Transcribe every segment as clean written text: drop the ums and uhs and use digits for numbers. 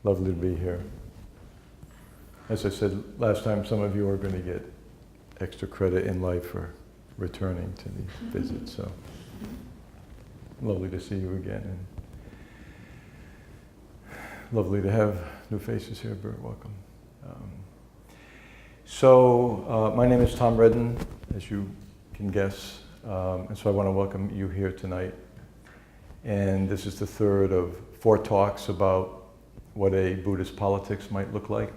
Lovely to be here. As I said last time, some of you are going to get extra credit in life for returning to these visits, so lovely to see you again, and lovely to have new faces here. Bert, welcome. My name is Tom Redden, as you can guess, and so I want to welcome you here tonight. And this is the third of 4 talks about what a Buddhist politics might look like.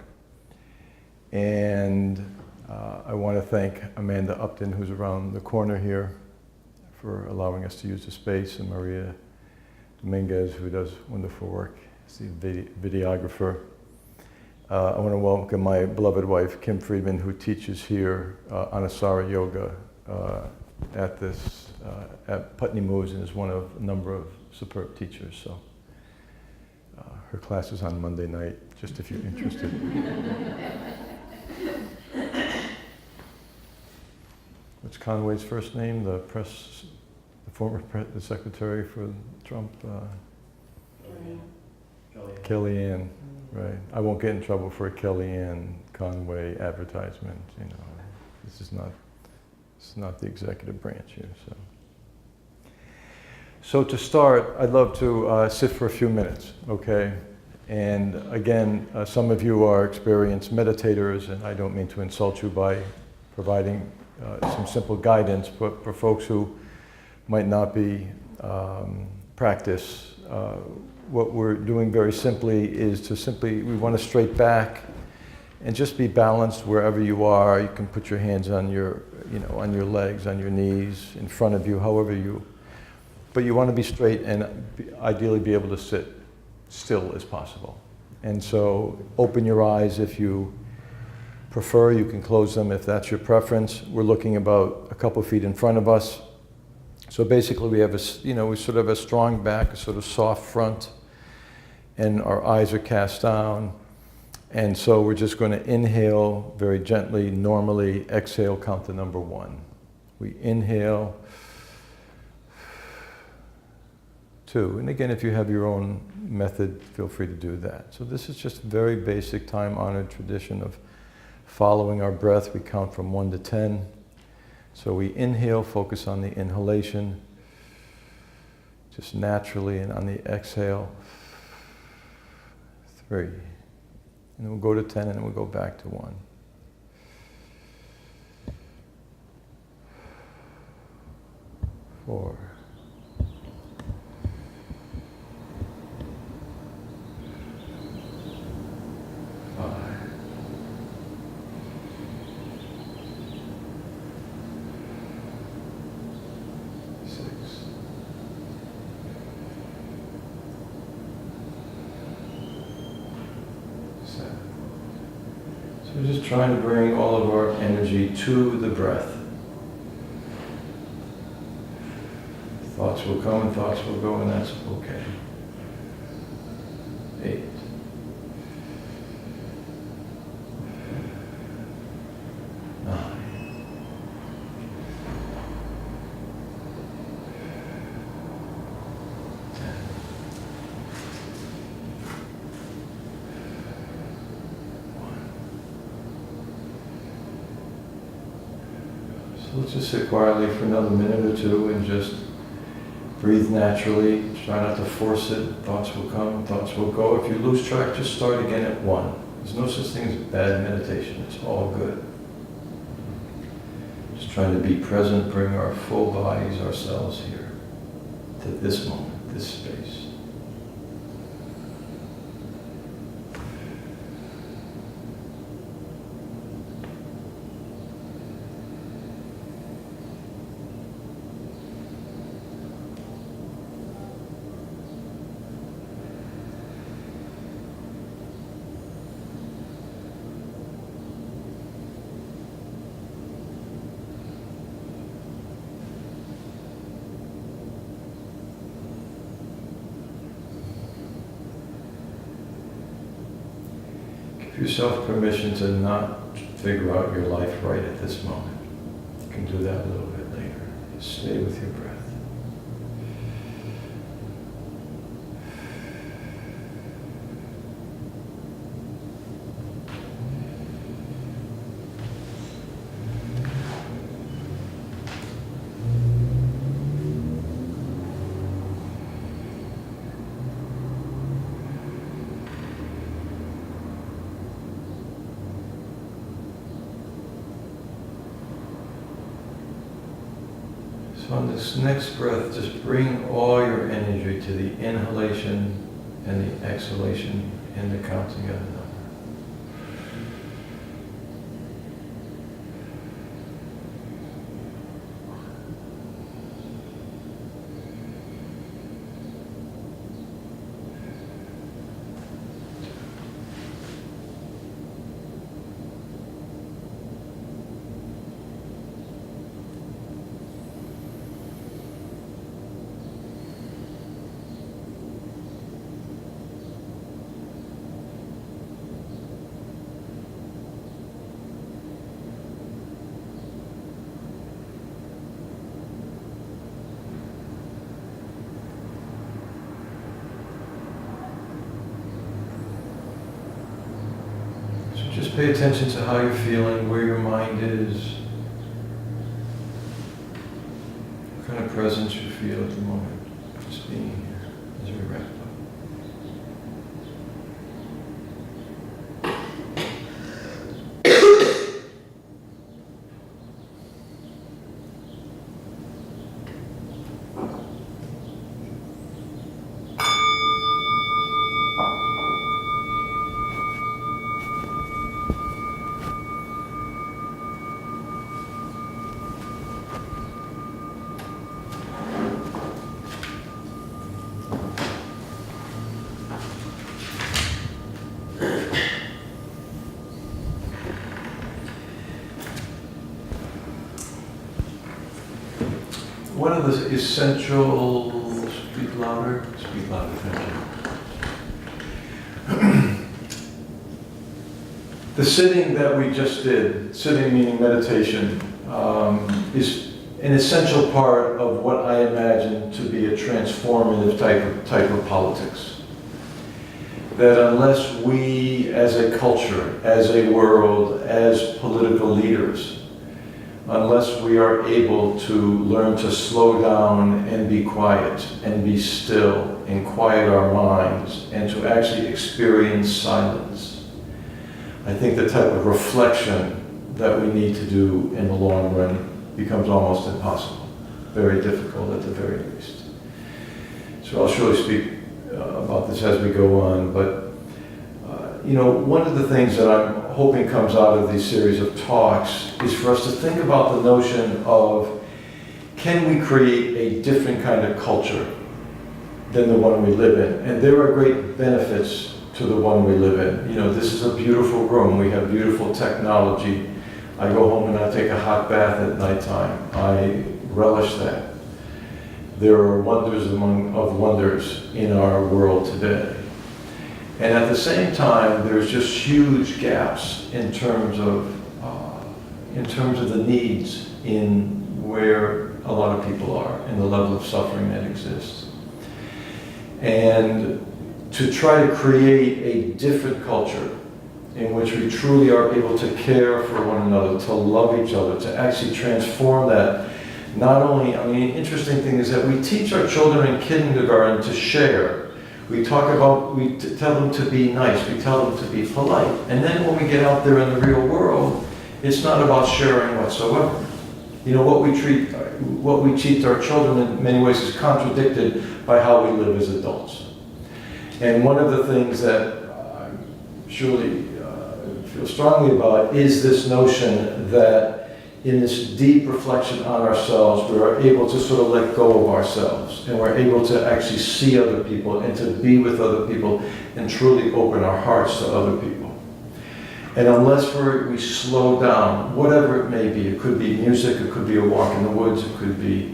And I want to thank Amanda Upton, who's around the corner here, for allowing us to use the space, and Maria Dominguez, who does wonderful work as the videographer. I want to welcome my beloved wife, Kim Friedman, who teaches here Anusara Yoga at Putney Moos, and is one of a number of superb teachers. So her class is on Monday night, just if you're interested. What's Conway's first name? The former secretary for Trump? Kellyanne, right. I won't get in trouble for a Kellyanne Conway advertisement, you know. This is not the executive branch here, so. So to start, I'd love to sit for a few minutes, okay? And again, some of you are experienced meditators, and I don't mean to insult you by providing some simple guidance, but for folks who might not be practice, what we're doing very simply is we want to straight back and just be balanced wherever you are. You can put your hands on your legs, on your knees, in front of you, but you want to be straight and ideally be able to sit still as possible. And so open your eyes if you prefer. You can close them if that's your preference. We're looking about a couple feet in front of us. So basically we have we sort of have a strong back, a sort of soft front, and our eyes are cast down. And so we're just going to inhale very gently, normally, exhale, count to number 1. We inhale, 2. And again, if you have your own method, feel free to do that. So this is just very basic, time-honored tradition of following our breath. We count from 1 to 10. So we inhale, focus on the inhalation, just naturally, and on the exhale, 3. And then we'll go to 10, and then we'll go back to 1. 4. 5. 6. 7. So we're just trying to bring all of our energy to the breath. Thoughts will come and thoughts will go, and that's okay. 8. 9. 10. So let's just sit quietly for another minute or two and just breathe naturally. Try not to force it. Thoughts will come, thoughts will go. If you lose track, just start again at 1. There's no such thing as bad meditation. It's all good. Just trying to be present, bring our full bodies, ourselves here to this moment, this space. Give yourself permission to not figure out your life right at this moment. You can do that a little bit later. Just stay with your breath. So on this next breath, just bring all your energy to the inhalation and the exhalation and the counting of the number. Just pay attention to how you're feeling, where your mind is, what kind of presence you feel at the moment, just being here as we wrap up. One of the essential, speak louder, thank you. The sitting that we just did, sitting meaning meditation, is an essential part of what I imagine to be a transformative type of politics. That unless we as a culture, as a world, as political leaders, unless we are able to learn to slow down and be quiet and be still and quiet our minds and to actually experience silence, I think the type of reflection that we need to do in the long run becomes almost impossible, very difficult at the very least. So I'll surely speak about this as we go on, but one of the things that I'm hoping comes out of these series of talks is for us to think about the notion of, can we create a different kind of culture than the one we live in? And there are great benefits to the one we live in. This is a beautiful room. We have beautiful technology. I go home and I take a hot bath at nighttime. I relish that. There are wonders of wonders in our world today. And at the same time, there's just huge gaps in terms of the needs in where a lot of people are and the level of suffering that exists. And to try to create a different culture in which we truly are able to care for one another, to love each other, to actually transform that. Not only, an interesting thing is that we teach our children in kindergarten to share. We tell them to be nice, we tell them to be polite. And then when we get out there in the real world, it's not about sharing whatsoever. What we teach our children in many ways is contradicted by how we live as adults. And one of the things that I surely feel strongly about is this notion that in this deep reflection on ourselves, we are able to sort of let go of ourselves, and we're able to actually see other people and to be with other people and truly open our hearts to other people. And unless we slow down, whatever it may be, it could be music, it could be a walk in the woods, it could be,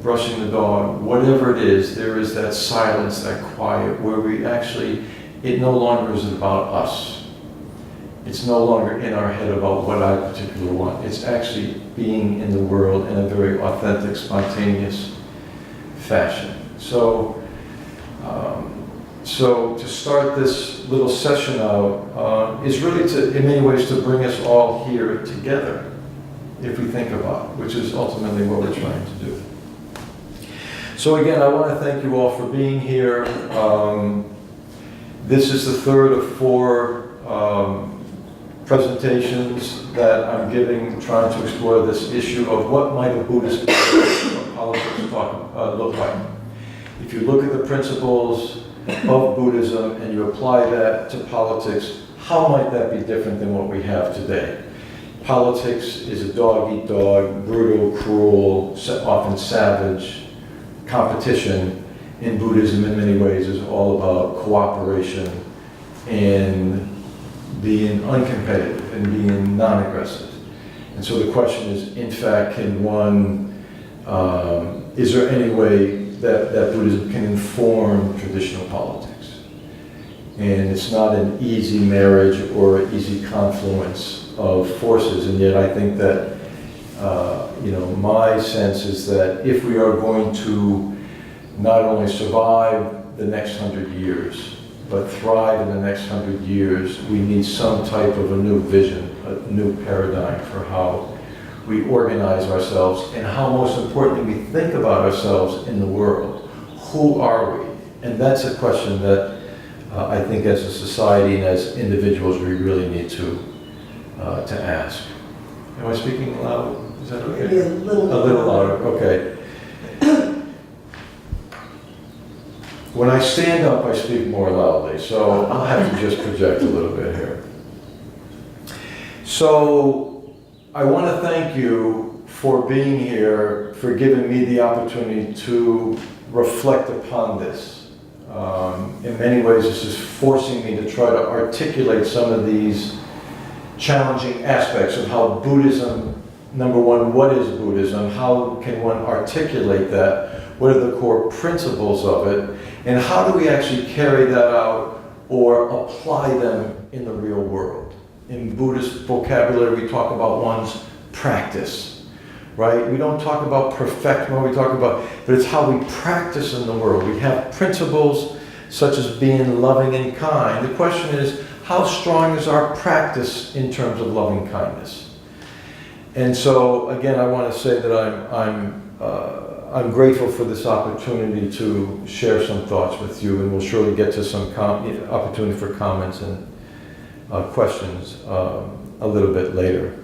brushing the dog, whatever it is, there is that silence, that quiet, where it no longer is about us. It's no longer in our head about what I particularly want. It's actually being in the world in a very authentic, spontaneous fashion. So to start this little session out is really in many ways to bring us all here together, if we think about it, which is ultimately what we're trying to do. So again, I want to thank you all for being here. This is the third of four presentations that I'm giving, trying to explore this issue of what might a Buddhist politics look like. If you look at the principles of Buddhism and you apply that to politics, how might that be different than what we have today? Politics is a dog-eat-dog, brutal, cruel, often savage competition. In Buddhism, in many ways, is all about cooperation and being uncompetitive and being non-aggressive. And so the question is, in fact, can one, is there any way that Buddhism can inform traditional politics? And it's not an easy marriage or an easy confluence of forces, and yet I think that, my sense is that if we are going to not only survive the next 100 years, but thrive in the next 100 years, we need some type of a new vision, a new paradigm for how we organize ourselves and how, most importantly, we think about ourselves in the world. Who are we? And that's a question that I think as a society and as individuals we really need to ask. Am I speaking loud? Is that okay? Maybe a little louder, okay. When I stand up, I speak more loudly, so I'll have to just project a little bit here. So I want to thank you for being here, for giving me the opportunity to reflect upon this. In many ways, this is forcing me to try to articulate some of these challenging aspects of how Buddhism, number one, what is Buddhism? How can one articulate that? What are the core principles of it? And how do we actually carry that out or apply them in the real world? In Buddhist vocabulary, we talk about one's practice, right? We don't talk about perfection, we talk about, but it's how we practice in the world. We have principles such as being loving and kind. The question is, how strong is our practice in terms of loving kindness? And so, again, I want to say that I'm grateful for this opportunity to share some thoughts with you, and we'll surely get to some opportunity for comments and questions a little bit later.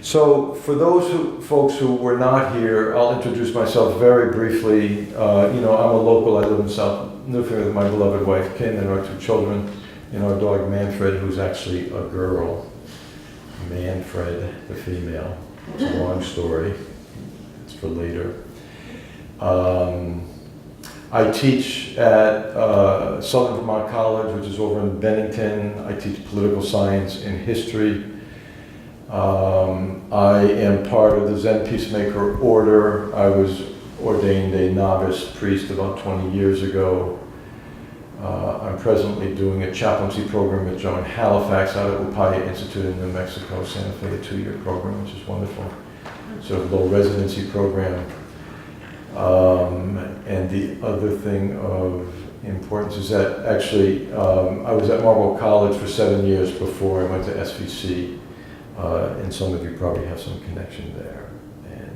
So for those folks who were not here, I'll introduce myself very briefly. I'm a local. I live in South Newfoundland with my beloved wife, Kim, and our two children, and our dog, Manfred, who's actually a girl. Manfred, the female. It's a long story. It's for later. I teach at Southern Vermont College, which is over in Bennington. I teach political science and history. I am part of the Zen Peacemaker Order. I was ordained a novice priest about 20 years ago. I'm presently doing a chaplaincy program at Joan Halifax out at Upaya Institute in New Mexico, Santa Fe, a 2-year program, which is wonderful. Sort of low residency program. And the other thing of importance is that actually I was at Marlboro College for 7 years before I went to SVC, and some of you probably have some connection there. And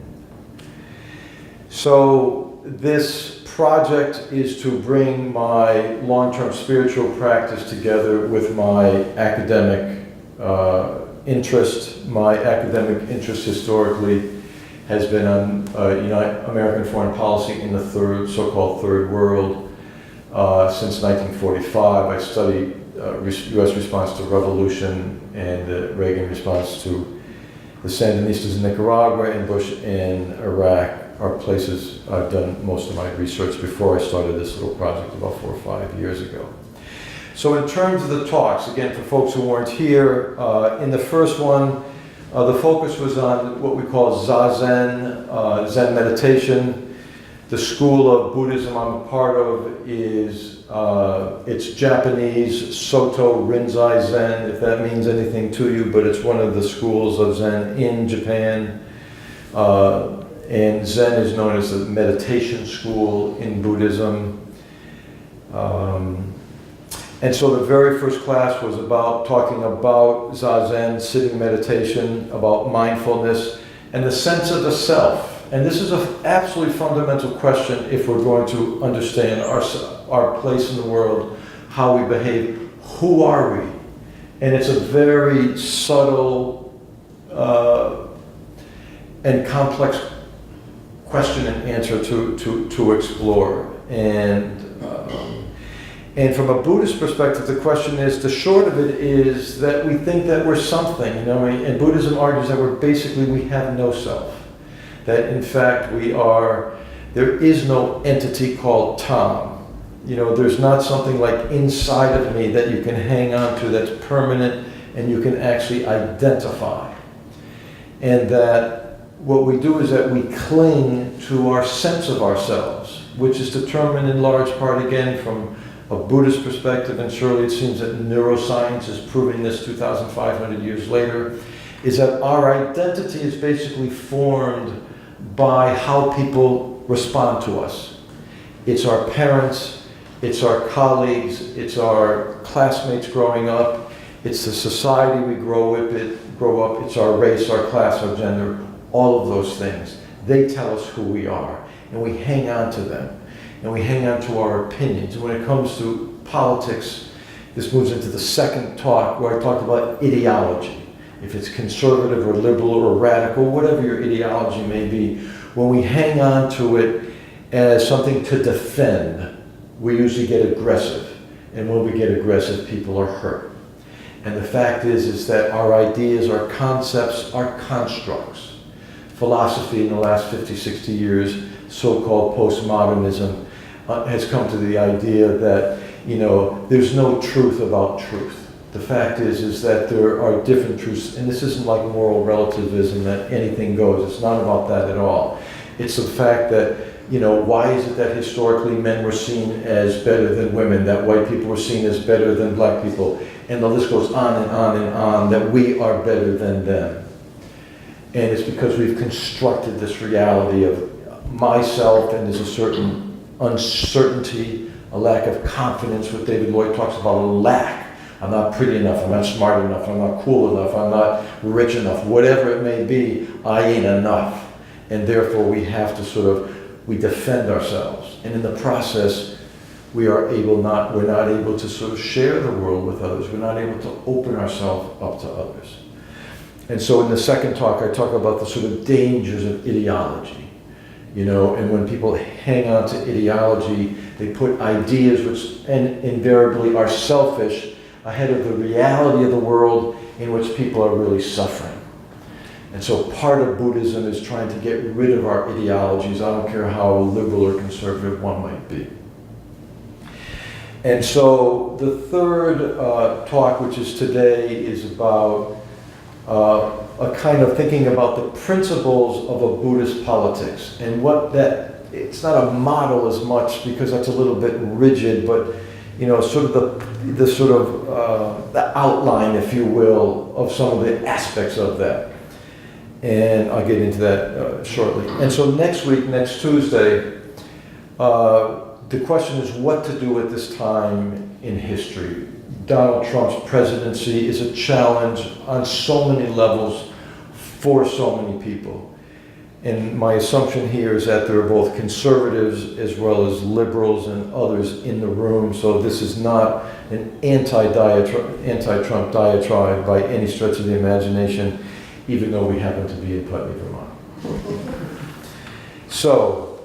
so this project is to bring my long-term spiritual practice together with my academic interest. My academic interest historically has been on American foreign policy in the so-called third world. Since 1945, I studied U.S. response to revolution and the Reagan response to the Sandinistas in Nicaragua and Bush in Iraq are places I've done most of my research before I started this little project about 4 or 5 years ago. So in terms of the talks, again, for folks who weren't here, in the first one, the focus was on what we call Zazen, Zen meditation. The school of Buddhism I'm a part of is, it's Japanese, Soto Rinzai Zen, if that means anything to you, but it's one of the schools of Zen in Japan. And Zen is known as the meditation school in Buddhism. And so the very first class was about talking about Zazen, sitting meditation, about mindfulness, and the sense of the self. And this is an absolutely fundamental question if we're going to understand our place in the world, how we behave, who are we? And it's a very subtle and complex question and answer to explore. And from a Buddhist perspective, the question is, the short of it is that we think that we're something, you know, and Buddhism argues that we have no self. That in fact there is no entity called Tom. You know, there's not something like inside of me that you can hang on to that's permanent and you can actually identify. And that what we do is that we cling to our sense of ourselves, which is determined in large part, again, from a Buddhist perspective, and surely it seems that neuroscience is proving this 2,500 years later, is that our identity is basically formed by how people respond to us. It's our parents, it's our colleagues, it's our classmates growing up, it's the society we grow up, it's our race, our class, our gender, all of those things. They tell us who we are, and we hang on to them. And we hang on to our opinions. And when it comes to politics, this moves into the second talk where I talked about ideology. If it's conservative or liberal or radical, whatever your ideology may be, when we hang on to it as something to defend, we usually get aggressive. And when we get aggressive, people are hurt. And the fact is that our ideas, our concepts, our constructs, philosophy in the last 50, 60 years, so-called postmodernism, has come to the idea that, you know, there's no truth about truth. The fact is that there are different truths, and this isn't like moral relativism that anything goes. It's not about that at all. It's the fact that, you know, why is it that historically men were seen as better than women, that white people were seen as better than black people, and the list goes on and on and on, that we are better than them. And it's because we've constructed this reality of myself, and there's a certain uncertainty, a lack of confidence. What David Lloyd talks about, a lack. I'm not pretty enough, I'm not smart enough, I'm not cool enough, I'm not rich enough, whatever it may be, I ain't enough. And therefore we have to we defend ourselves. And in the process, we're not able to sort of share the world with others. We're not able to open ourselves up to others. And so in the second talk, I talk about the sort of dangers of ideology. You know, and when people hang on to ideology, they put ideas which invariably are selfish ahead of the reality of the world in which people are really suffering. And so part of Buddhism is trying to get rid of our ideologies. I don't care how liberal or conservative one might be. And so the third talk, which is today, is about a kind of thinking about the principles of a Buddhist politics, and it's not a model as much because that's a little bit rigid, but you know, sort of the outline, if you will, of some of the aspects of that. And I'll get into that shortly. And so next week, next Tuesday, the question is what to do at this time in history. Donald Trump's presidency is a challenge on so many levels for so many people. And my assumption here is that there are both conservatives as well as liberals and others in the room, so this is not an anti-Trump diatribe by any stretch of the imagination, even though we happen to be in Putney, Vermont. So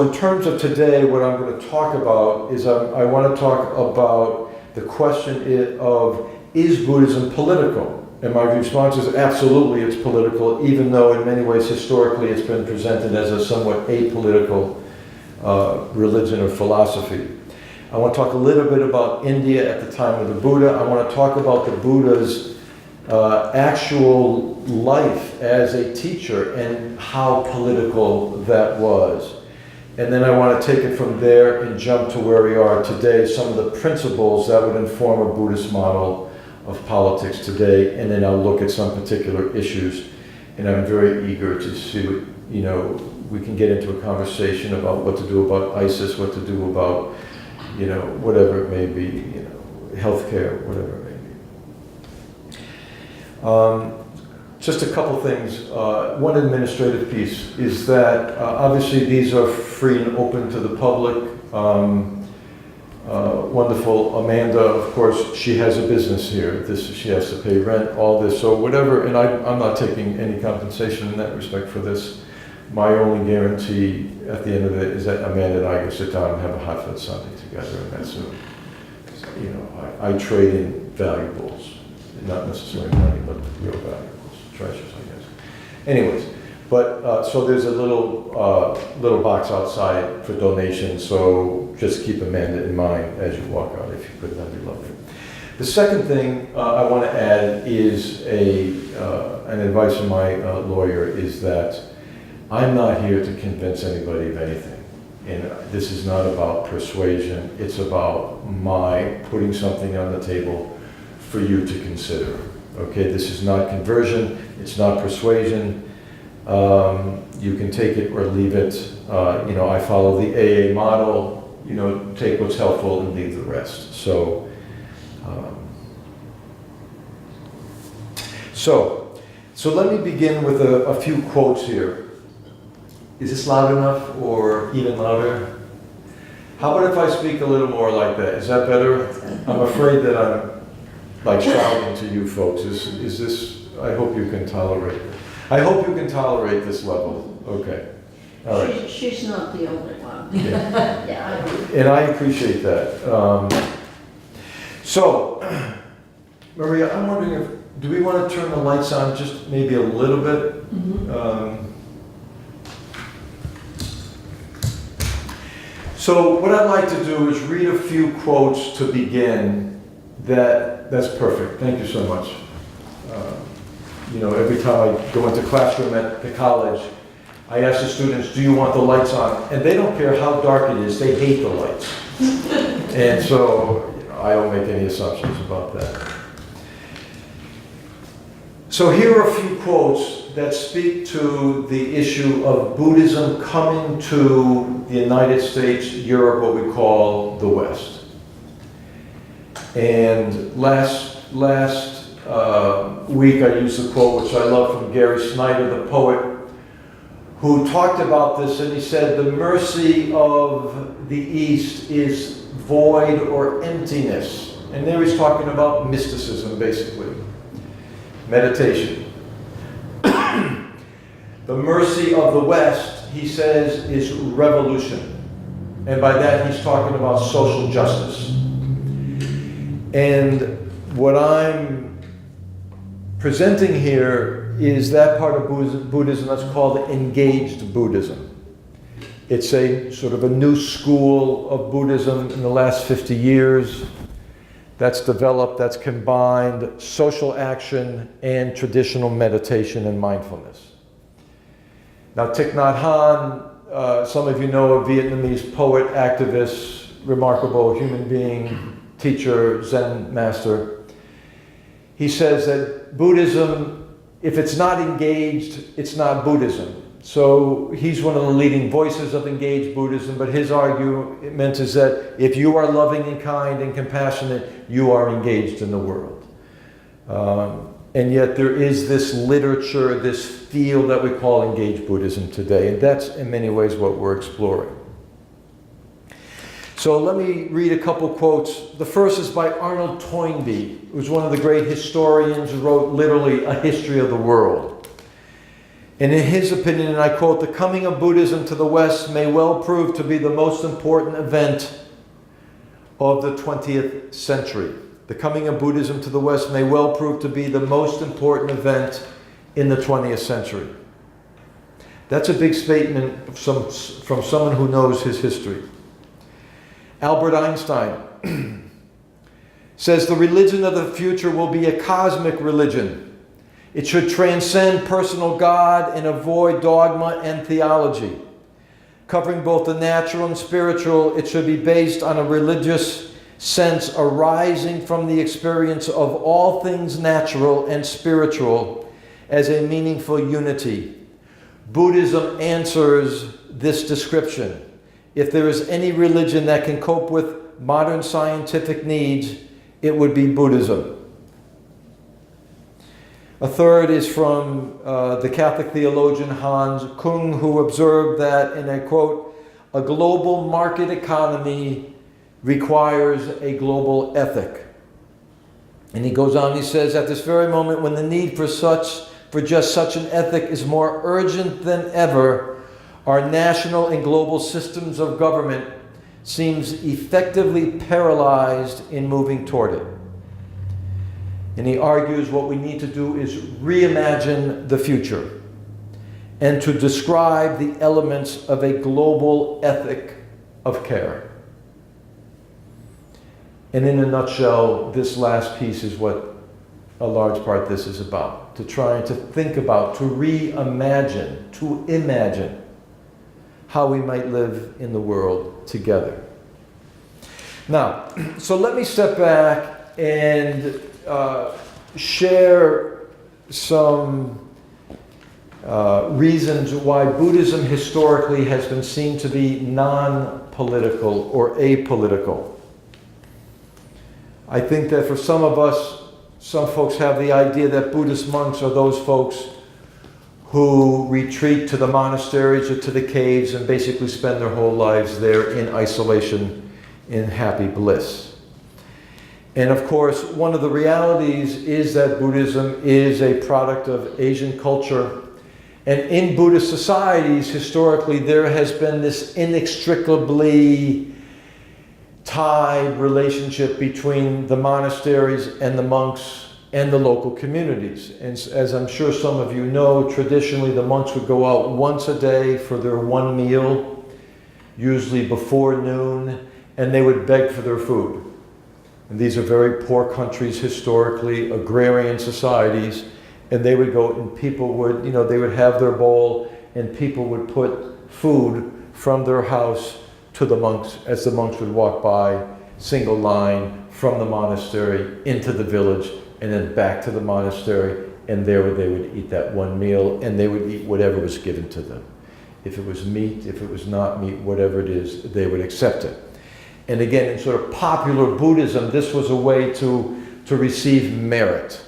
in terms of today, what I'm going to talk about is I want to talk about the question of, is Buddhism political? And my response is absolutely it's political, even though in many ways historically it's been presented as a somewhat apolitical religion or philosophy. I want to talk a little bit about India at the time of the Buddha. I want to talk about the Buddha's actual life as a teacher and how political that was. And then I want to take it from there and jump to where we are today, some of the principles that would inform a Buddhist model of politics today, and then I'll look at some particular issues. And I'm very eager to see what, you know, we can get into a conversation about what to do about ISIS, what to do about, you know, whatever it may be, you know, healthcare, whatever it may be. Just a couple things. One administrative piece is that obviously these are free and open to the public. wonderful Amanda, of course, she has a business here. She has to pay rent, all this, so whatever, and I'm not taking any compensation in that respect for this. My only guarantee at the end of it is that Amanda and I can sit down and have a hot foot Sunday together, and that's I trade in valuables, not necessarily money, but real valuables, treasures, I guess. Anyways, but so there's a little box outside for donations, so just keep Amanda in mind as you walk out. If you could, that'd be lovely. The second thing I want to add is an advice from my lawyer is that I'm not here to convince anybody of anything. And this is not about persuasion, it's about my putting something on the table for you to consider. Okay, this is not conversion, it's not persuasion. You can take it or leave it. I follow the AA model, take what's helpful and leave the rest. So let me begin with a few quotes here. Is this loud enough or even louder? How about if I speak a little more like that? Is that better? I'm afraid that I'm like shouting to you folks. Is this, I hope you can tolerate it. I hope you can tolerate this level. Okay. All right. She's not the only one. Yeah. Yeah, I do. And I appreciate that. So, Maria, I'm wondering do we want to turn the lights on just maybe a little bit? Mm-hmm. So what I'd like to do is read a few quotes to begin. That's perfect. Thank you so much. Every time I go into classroom at the college, I ask the students, do you want the lights on? And they don't care how dark it is, they hate the lights. And so I don't make any assumptions about that. So here are a few quotes that speak to the issue of Buddhism coming to the United States, Europe, what we call the West. And last week I used a quote which I love from Gary Snyder, the poet, who talked about this, and he said, the mercy of the East is void or emptiness. And there he's talking about mysticism, basically. Meditation. The mercy of the West, he says, is revolution. And by that he's talking about social justice. And what I'm presenting here is that part of Buddhism that's called engaged Buddhism. It's a sort of a new school of Buddhism in the last 50 years that's developed, that's combined social action and traditional meditation and mindfulness. Now, Thich Nhat Hanh, some of you know, a Vietnamese poet, activist, remarkable human being, teacher, Zen master. He says that Buddhism, if it's not engaged, it's not Buddhism. So he's one of the leading voices of engaged Buddhism, but his argument is that if you are loving and kind and compassionate, you are engaged in the world. And yet there is this literature, this field that we call engaged Buddhism today, and that's in many ways what we're exploring. So let me read a couple quotes. The first is by Arnold Toynbee, who's one of the great historians who wrote literally a history of the world. And in his opinion, and I quote, the coming of Buddhism to the West may well prove to be the most important event of the 20th century. The coming of Buddhism to the West may well prove to be the most important event in the 20th century. That's a big statement from someone who knows his history. Albert Einstein says the religion of the future will be a cosmic religion. It should transcend personal God and avoid dogma and theology. Covering both the natural and spiritual, it should be based on a religious sense arising from the experience of all things natural and spiritual as a meaningful unity. Buddhism answers this description. If there is any religion that can cope with modern scientific needs, it would be Buddhism. A third is from the Catholic theologian Hans Kung, who observed that, and I quote, a global market economy requires a global ethic. And he goes on, he says, at this very moment when the need for just such an ethic is more urgent than ever, our national and global systems of government seems effectively paralyzed in moving toward it. And he argues what we need to do is reimagine the future and to describe the elements of a global ethic of care. And in a nutshell, this last piece is what a large part this is about. To try to think about, to reimagine, to imagine how we might live in the world together. Now, so let me step back and share some reasons why Buddhism historically has been seen to be non-political or apolitical. I think that for some of us, some folks have the idea that Buddhist monks are those folks who retreat to the monasteries or to the caves and basically spend their whole lives there in isolation, in happy bliss. And of course, one of the realities is that Buddhism is a product of Asian culture. And in Buddhist societies, historically, there has been this inextricably tied relationship between the monasteries and the monks and the local communities. And as I'm sure some of you know, traditionally the monks would go out once a day for their one meal, usually before noon, and they would beg for their food. And these are very poor countries historically, agrarian societies, and they would go and people would, they would have their bowl and people would put food from their house to the monks as the monks would walk by, single line from the monastery into the village and then back to the monastery, and there they would eat that one meal and they would eat whatever was given to them. If it was meat, if it was not meat, whatever it is, they would accept it. And again, in sort of popular Buddhism, this was a way to receive merit.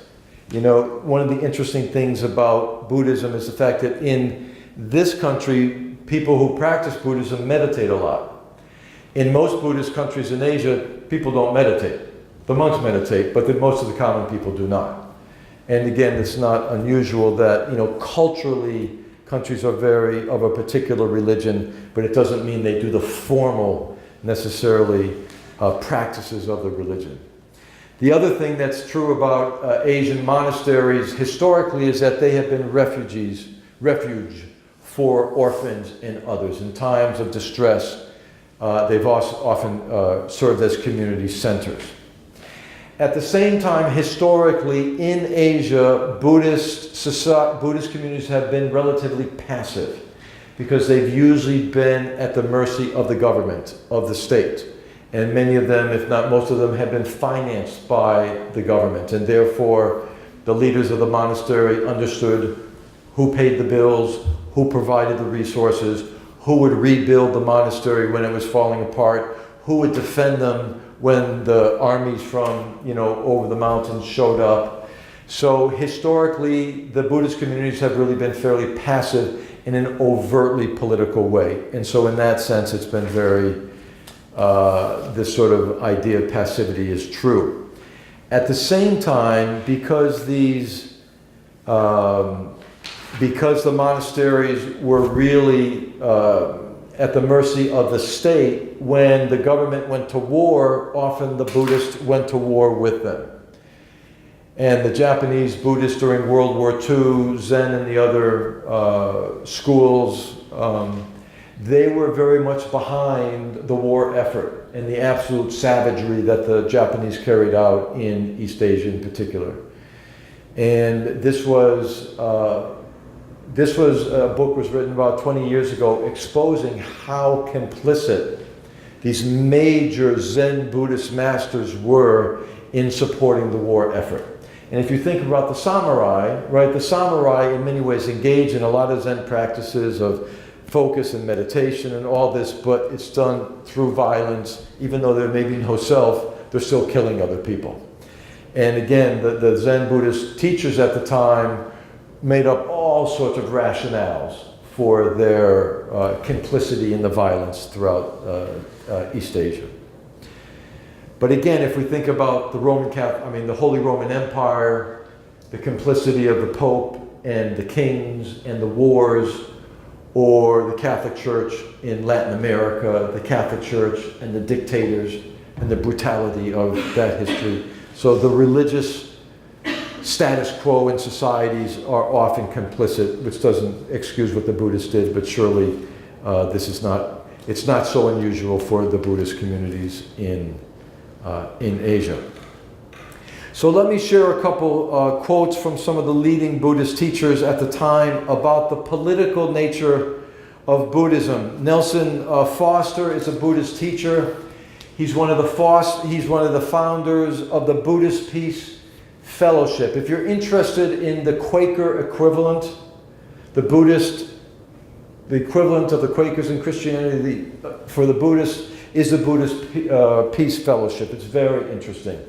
One of the interesting things about Buddhism is the fact that in this country, people who practice Buddhism meditate a lot. In most Buddhist countries in Asia, people don't meditate. The monks meditate, but most of the common people do not. And again, it's not unusual that, culturally, countries are very of a particular religion, but it doesn't mean they do the formal, necessarily, practices of the religion. The other thing that's true about Asian monasteries historically is that they have been refuge for orphans and others. In times of distress, they've also often served as community centers. At the same time, historically, in Asia, Buddhist communities have been relatively passive because they've usually been at the mercy of the government, of the state. And many of them, if not most of them, have been financed by the government. And therefore, the leaders of the monastery understood who paid the bills, who provided the resources, who would rebuild the monastery when it was falling apart, who would defend them when the armies from, over the mountains showed up. So historically, the Buddhist communities have really been fairly passive in an overtly political way. And so in that sense, it's been very, this sort of idea of passivity is true. At the same time, because the monasteries were really at the mercy of the state, when the government went to war, often the Buddhists went to war with them. And the Japanese Buddhists during World War II, Zen and the other schools, they were very much behind the war effort and the absolute savagery that the Japanese carried out in East Asia in particular. And this was a book was written about 20 years ago exposing how complicit these major Zen Buddhist masters were in supporting the war effort. And if you think about the samurai, right, the samurai in many ways engage in a lot of Zen practices of focus and meditation and all this, but it's done through violence. Even though there may be no self, they're still killing other people. And again, the Zen Buddhist teachers at the time made up all sorts of rationales for their complicity in the violence throughout East Asia. But again, if we think about the the Holy Roman Empire, the complicity of the Pope and the kings and the wars, or the Catholic Church in Latin America, the Catholic Church and the dictators and the brutality of that history. So the religious status quo in societies are often complicit, which doesn't excuse what the Buddhists did, but surely it's not so unusual for the Buddhist communities in Asia. So let me share a couple quotes from some of the leading Buddhist teachers at the time about the political nature of Buddhism. Nelson Foster is a Buddhist teacher. He's one of the founders of the Buddhist Peace Fellowship. If you're interested in the Quaker equivalent, the equivalent of the Quakers in Christianity for the Buddhists is the Buddhist Peace Fellowship. It's very interesting.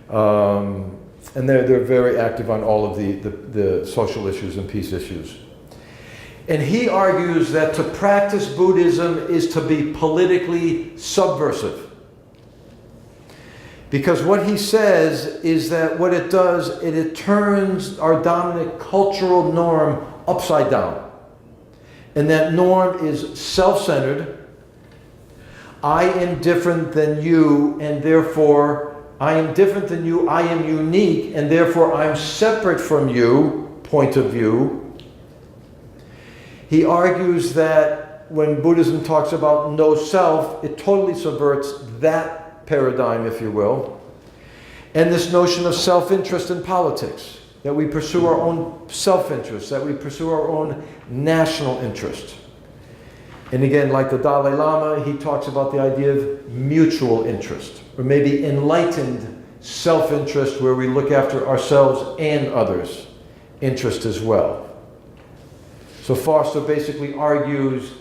And they're very active on all of the social issues and peace issues. And he argues that to practice Buddhism is to be politically subversive. Because what he says is that what it does, it turns our dominant cultural norm upside down. And that norm is self-centered. I am different than you, and therefore I am different than you, I am unique, and therefore I'm separate from you, point of view. He argues that when Buddhism talks about no self, it totally subverts that paradigm, if you will. And this notion of self-interest in politics, that we pursue our own self-interest, that we pursue our own national interest. And again, like the Dalai Lama, he talks about the idea of mutual interest, or maybe enlightened self-interest, where we look after ourselves and others' interest as well. So Foster basically argues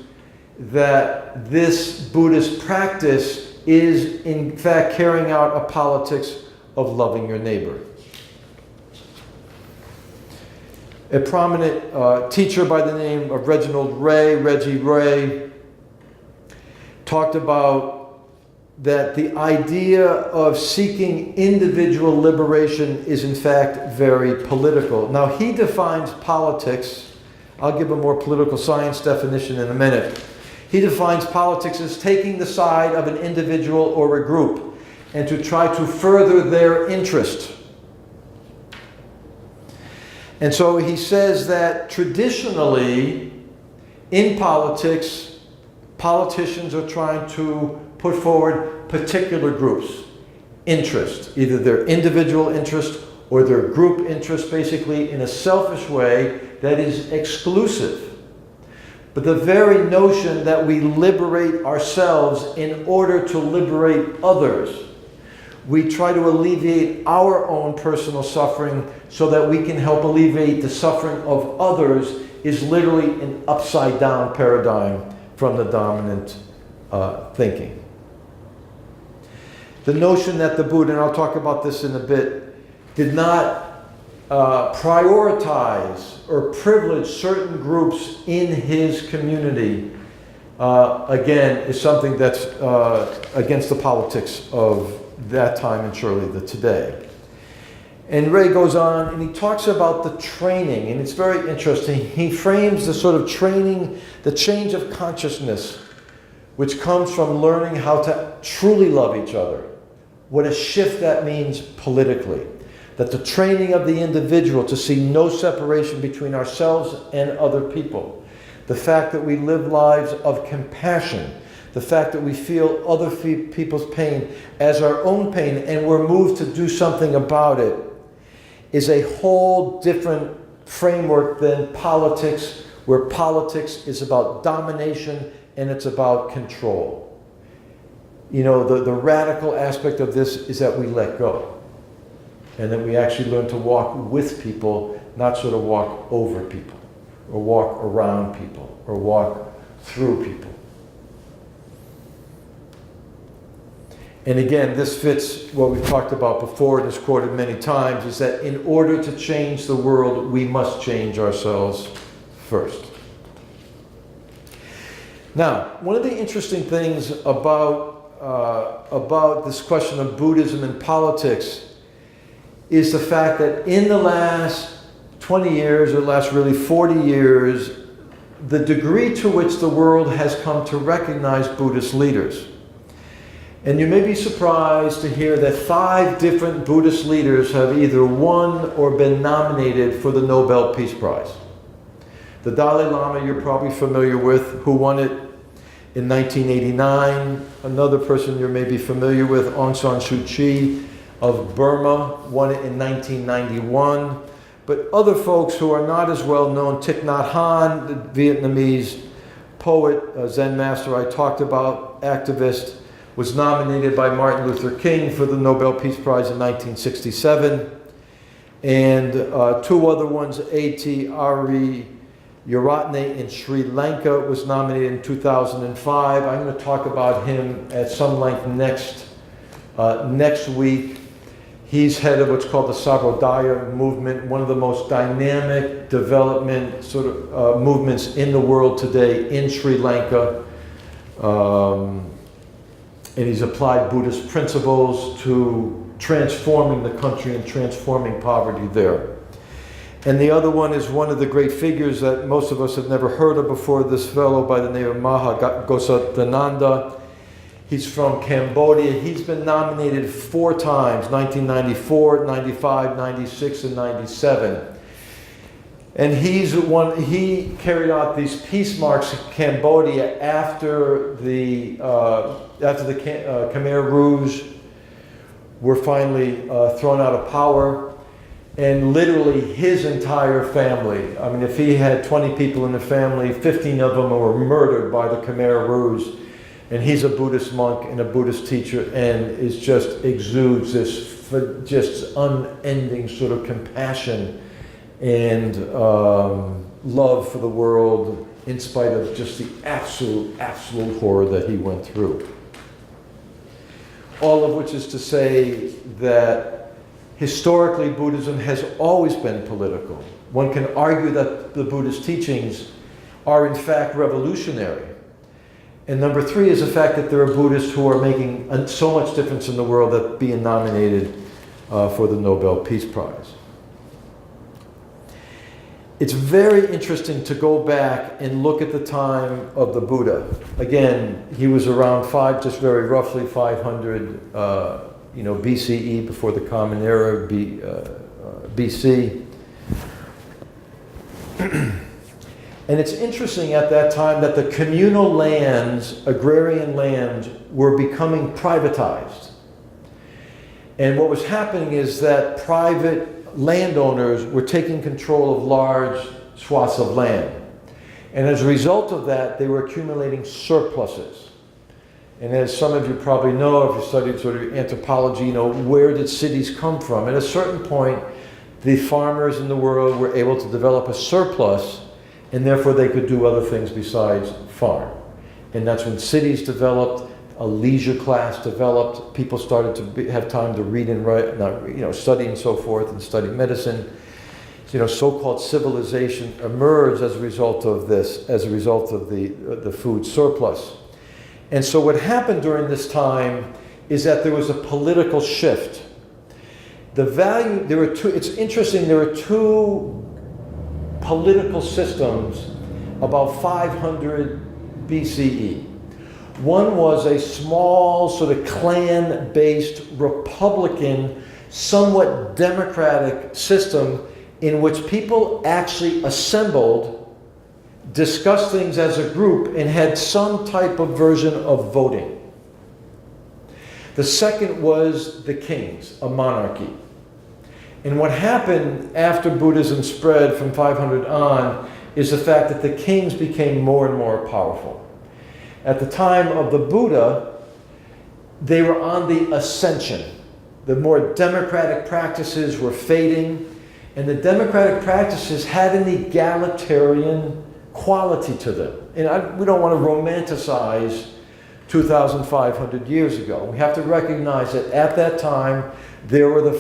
that this Buddhist practice is in fact carrying out a politics of loving your neighbor. A prominent teacher by the name of Reggie Ray, talked about that the idea of seeking individual liberation is in fact very political. Now he defines politics, I'll give a more political science definition in a minute. He defines politics as taking the side of an individual or a group and to try to further their interest. And so he says that traditionally in politics, politicians are trying to put forward particular groups' interest, either their individual interest or their group interest, basically in a selfish way that is exclusive. But the very notion that we liberate ourselves in order to liberate others, we try to alleviate our own personal suffering so that we can help alleviate the suffering of others, is literally an upside down paradigm from the dominant thinking. The notion that the Buddha, and I'll talk about this in a bit, did not prioritize or privilege certain groups in his community, again, is something that's against the politics of that time and surely the today. And Ray goes on and he talks about the training, and it's very interesting. He frames the sort of training, the change of consciousness, which comes from learning how to truly love each other. What a shift that means politically. That the training of the individual to see no separation between ourselves and other people. The fact that we live lives of compassion. The fact that we feel other people's pain as our own pain and we're moved to do something about it, is a whole different framework than politics, where politics is about domination and it's about control. You know, the radical aspect of this is that we let go. And that we actually learn to walk with people, not sort of walk over people, or walk around people, or walk through people. And again, this fits what we've talked about before, and is quoted many times, is that in order to change the world, we must change ourselves first. Now, one of the interesting things about about this question of Buddhism and politics is the fact that in the last 20 years, or last really 40 years, the degree to which the world has come to recognize Buddhist leaders. And you may be surprised to hear that 5 different Buddhist leaders have either won or been nominated for the Nobel Peace Prize. The Dalai Lama you're probably familiar with, who won it in 1989. Another person you may be familiar with, Aung San Suu Kyi of Burma, won it in 1991. But other folks who are not as well known, Thich Nhat Hanh, the Vietnamese poet, Zen master I talked about, activist, was nominated by Martin Luther King for the Nobel Peace Prize in 1967. And 2 other ones, A.T. Ari Yaratne in Sri Lanka was nominated in 2005. I'm going to talk about him at some length next week. He's head of what's called the Sampradaya movement, one of the most dynamic development sort of movements in the world today in Sri Lanka. And he's applied Buddhist principles to transforming the country and transforming poverty there. And the other one is one of the great figures that most of us have never heard of before, this fellow by the name of Maha Ghosatananda. He's from Cambodia. He's been nominated 4 times, 1994, 95, 96, and 97. And he carried out these peace marches in Cambodia after the Khmer Rouge were finally thrown out of power. And literally his entire family, I mean, if he had 20 people in the family, 15 of them were murdered by the Khmer Rouge. And he's a Buddhist monk and a Buddhist teacher, and exudes this just unending sort of compassion and love for the world, in spite of just the absolute horror that he went through. All of which is to say that historically Buddhism has always been political. One can argue that the Buddhist teachings are in fact revolutionary. And number 3 is the fact that there are Buddhists who are making so much difference in the world that being nominated for the Nobel Peace Prize. It's very interesting to go back and look at the time of the Buddha. Again, he was around just very roughly 500 BCE, before the Common Era, BC. And it's interesting at that time that the communal lands, agrarian lands, were becoming privatized. And what was happening is that private landowners were taking control of large swaths of land. And as a result of that, they were accumulating surpluses. And as some of you probably know, if you studied sort of anthropology, where did cities come from? At a certain point, the farmers in the world were able to develop a surplus, and therefore they could do other things besides farm. And that's when cities developed, a leisure class developed, people started to have time to read and write, study and so forth, and study medicine. So-called civilization emerged as a result of this, as a result of the food surplus. And so what happened during this time is that there was a political shift. It's interesting, there were 2 political systems about 500 BCE. One was a small sort of clan-based republican, somewhat democratic system in which people actually assembled, discussed things as a group, and had some type of version of voting. The second was the kings, a monarchy. And what happened after Buddhism spread from 500 on is the fact that the kings became more and more powerful. At the time of the Buddha, they were on the ascension. The more democratic practices were fading, and the democratic practices had an egalitarian quality to them. And we don't want to romanticize 2,500 years ago. We have to recognize that at that time, there were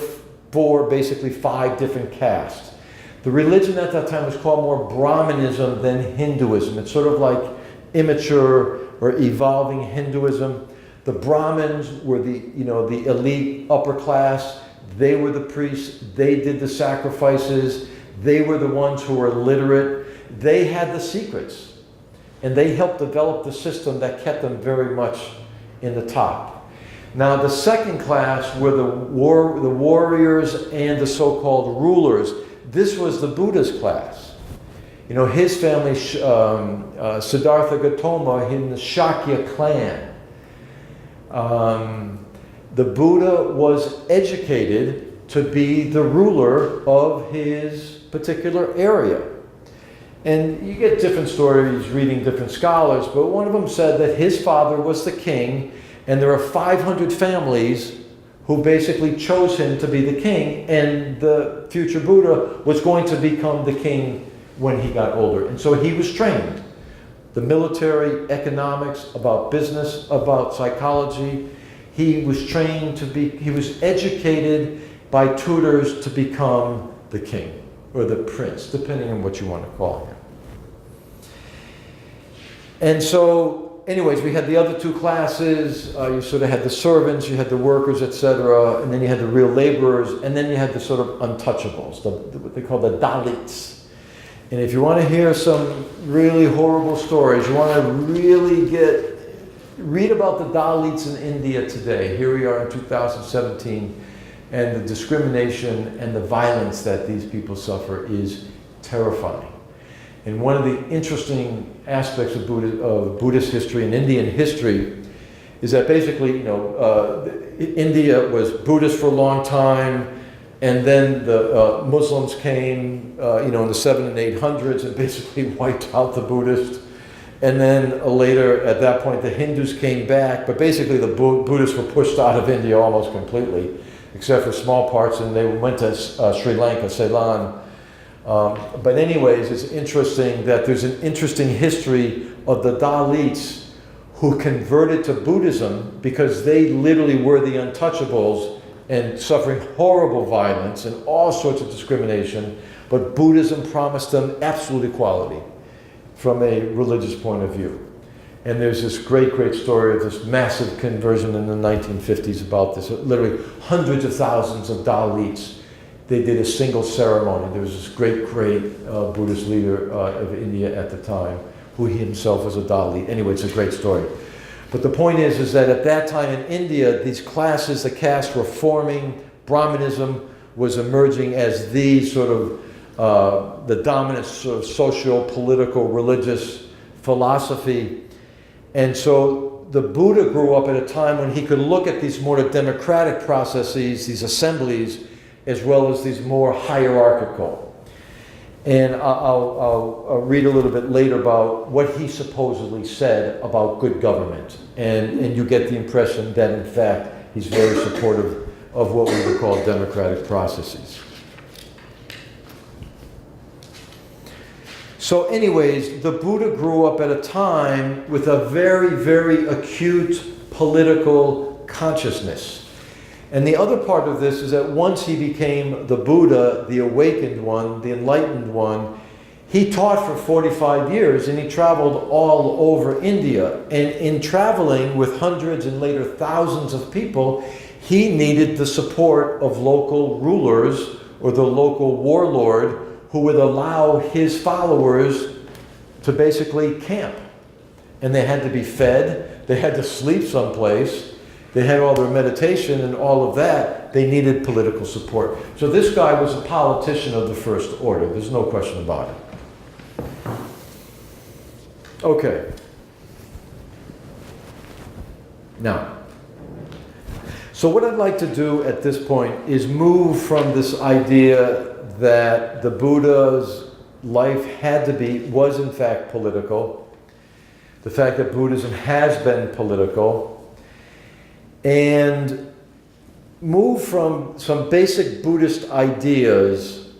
basically 5 different castes. The religion at that time was called more Brahmanism than Hinduism. It's sort of like immature or evolving Hinduism. The Brahmins were the elite upper class. They were the priests. They did the sacrifices. They were the ones who were literate. They had the secrets. And they helped develop the system that kept them very much in the top. Now, the second class were the warriors and the so-called rulers. This was the Buddha's class. His family, Siddhartha Gautama, in the Shakya clan. The Buddha was educated to be the ruler of his particular area. And you get different stories reading different scholars, but one of them said that his father was the king, and there are 500 families who basically chose him to be the king, and the future Buddha was going to become the king when he got older. And so he was trained. The military, economics, about business, about psychology. He was trained he was educated by tutors to become the king or the prince, depending on what you want to call him. And so, anyways, we had the other two classes. You sort of had the servants, you had the workers, etc., and then you had the real laborers, and then you had the sort of untouchables, what they call the Dalits. And if you want to hear some really horrible stories, you want to really read about the Dalits in India today. Here we are in 2017, and the discrimination and the violence that these people suffer is terrifying. And one of the interesting aspects of Buddhist history and Indian history is that basically, India was Buddhist for a long time, and then the Muslims came, in the 700s and 800s and basically wiped out the Buddhists. And then later, at that point, the Hindus came back, but basically the Buddhists were pushed out of India almost completely, except for small parts, and they went to Sri Lanka, Ceylon. But anyways, it's interesting that there's an interesting history of the Dalits who converted to Buddhism because they literally were the untouchables and suffering horrible violence and all sorts of discrimination, but Buddhism promised them absolute equality from a religious point of view. And there's this great, great story of this massive conversion in the 1950s about this. Literally hundreds of thousands of Dalits. They did a single ceremony. There was this great, great Buddhist leader of India at the time, who he himself was a Dalit. Anyway, it's a great story. But the point is that at that time in India, these classes, the castes were forming. Brahmanism was emerging as the sort of the dominant sort of social, political, religious philosophy. And so the Buddha grew up at a time when he could look at these more democratic processes, these assemblies, as well as these more hierarchical. And I'll read a little bit later about what he supposedly said about good government. And you get the impression that, in fact, he's very supportive of what we would call democratic processes. So anyways, the Buddha grew up at a time with a very, very acute political consciousness. And the other part of this is that once he became the Buddha, the awakened one, the enlightened one, he taught for 45 years and he traveled all over India. And in traveling with hundreds and later thousands of people, he needed the support of local rulers or the local warlord who would allow his followers to basically camp. And they had to be fed, they had to sleep someplace, they had all their meditation and all of that. They needed political support. So this guy was a politician of the first order. There's no question about it. Okay. Now, so what I'd like to do at this point is move from this idea that the Buddha's life was in fact political, the fact that Buddhism has been political, and move from some basic Buddhist ideas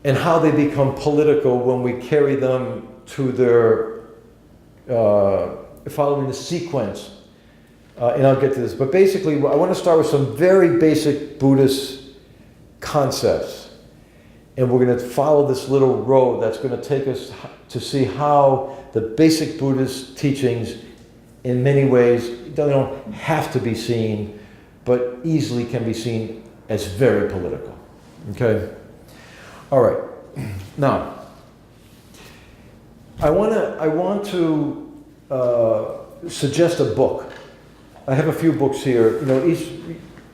and how they become political when we carry them to their, following the sequence. And I'll get to this. But basically, I want to start with some very basic Buddhist concepts. And we're going to follow this little road that's going to take us to see how the basic Buddhist teachings in many ways, they don't have to be seen, but easily can be seen as very political. Okay? All right. Now, I want to suggest a book. I have a few books here. You know,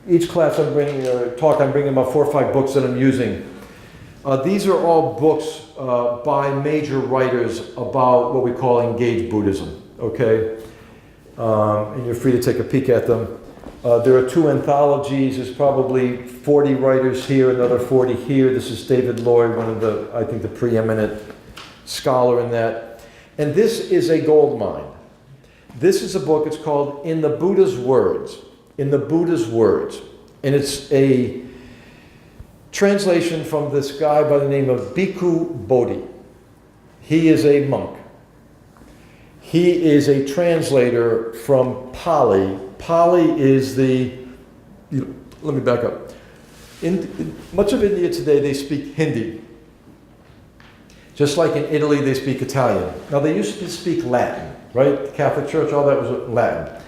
each class I'm bringing, I'm bringing about 4 or 5 books that I'm using. These are all books by major writers about what we call engaged Buddhism, okay? And you're free to take a peek at them. There are 2 anthologies. There's probably 40 writers here, another 40 here. This is David Lloyd, one of the, I think, the preeminent scholar in that. And this is a gold mine. This is a book, it's called In the Buddha's Words. In the Buddha's Words. And it's a translation from this guy by the name of Bhikkhu Bodhi. He is a monk. He is a translator from Pali. Pali is let me back up. In much of India today, they speak Hindi. Just like in Italy, they speak Italian. Now, they used to speak Latin, right? The Catholic Church, all that was Latin.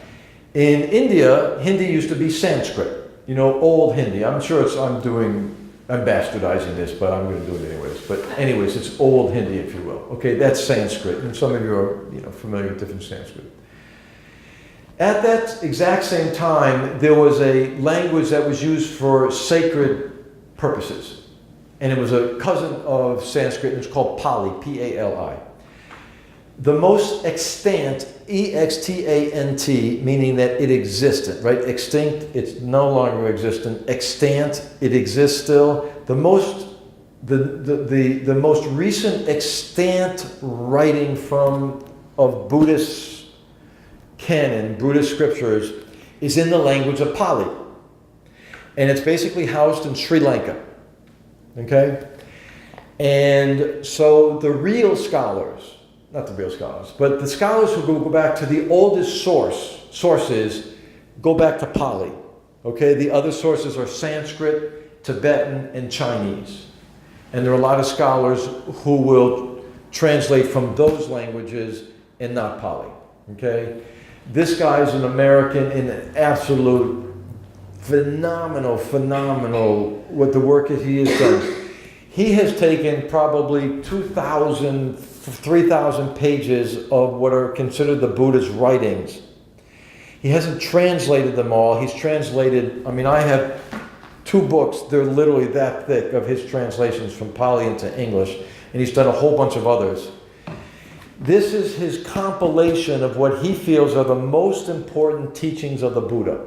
In India, Hindi used to be Sanskrit. You know, old Hindi. I'm sure I'm bastardizing this, but I'm going to do it anyways. But anyways, it's old Hindi, if you will. Okay, that's Sanskrit. And some of you are, familiar with different Sanskrit. At that exact same time, there was a language that was used for sacred purposes. And it was a cousin of Sanskrit, and it's called Pali, P-A-L-I. The most extant, E-X-T-A-N-T, meaning that it existed, right? Extinct, it's no longer existent. Extant, it exists still. The most recent extant writing of Buddhist canon, Buddhist scriptures, is in the language of Pali. And it's basically housed in Sri Lanka. Okay? And so the real scholars, not the real scholars, but the scholars who go back to the oldest sources, go back to Pali. Okay? The other sources are Sanskrit, Tibetan, and Chinese. And there are a lot of scholars who will translate from those languages and not Pali. Okay? This guy's an American in an absolute phenomenal, what the work that he has done. He has taken probably 2,000, 3,000 pages of what are considered the Buddha's writings. He hasn't translated them all. He's translated, I have 2 books, they're literally that thick, of his translations from Pali into English, and he's done a whole bunch of others. This is his compilation of what he feels are the most important teachings of the Buddha.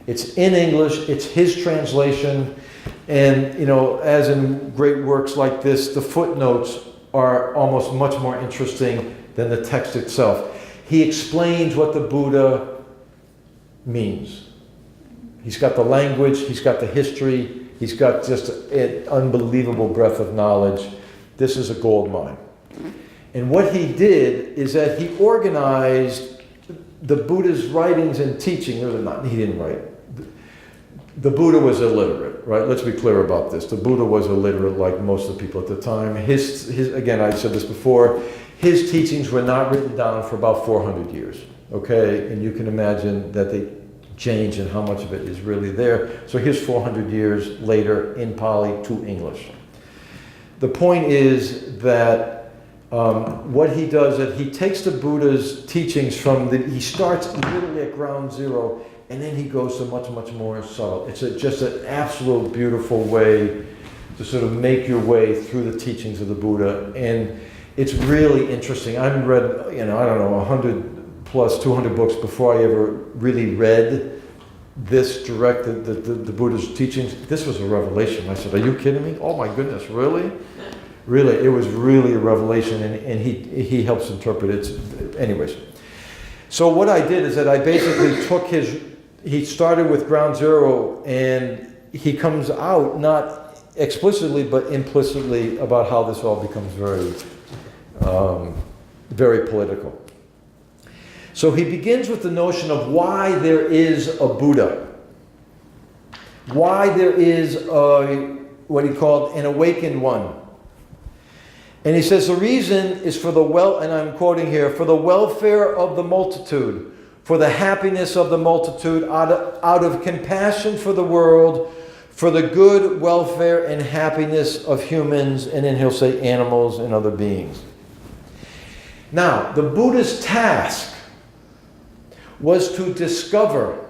It's in English, it's his translation, and as in great works like this, the footnotes are almost much more interesting than the text itself. He explains what the Buddha means. He's got the language, he's got the history, he's got just an unbelievable breadth of knowledge. This is a gold mine. And what he did is that he organized the Buddha's writings and teaching. He didn't write. The Buddha was illiterate, right? Let's be clear about this. The Buddha was illiterate like most of the people at the time. His again, I said this before, his teachings were not written down for about 400 years, okay? And you can imagine that they change and how much of it is really there. So here's 400 years later in Pali to English. The point is that what he does is that he takes the Buddha's teachings he starts literally at ground zero, and then he goes to much, much more subtle. It's just an absolute beautiful way to sort of make your way through the teachings of the Buddha. And it's really interesting. I've read, 100 plus 200 books before I ever really read this the Buddha's teachings. This was a revelation. I said, are you kidding me? Oh my goodness, really? Really, it was really a revelation, and he helps interpret it. Anyways, so what I did is that I basically took he started with ground zero, and he comes out not explicitly but implicitly about how this all becomes very, very political. So he begins with the notion of why there is a Buddha, why there is what he called an awakened one. And he says the reason is for the and I'm quoting here, for the welfare of the multitude, for the happiness of the multitude, out of compassion for the world, for the good welfare and happiness of humans, and then he'll say animals and other beings. Now, the Buddha's task was to discover,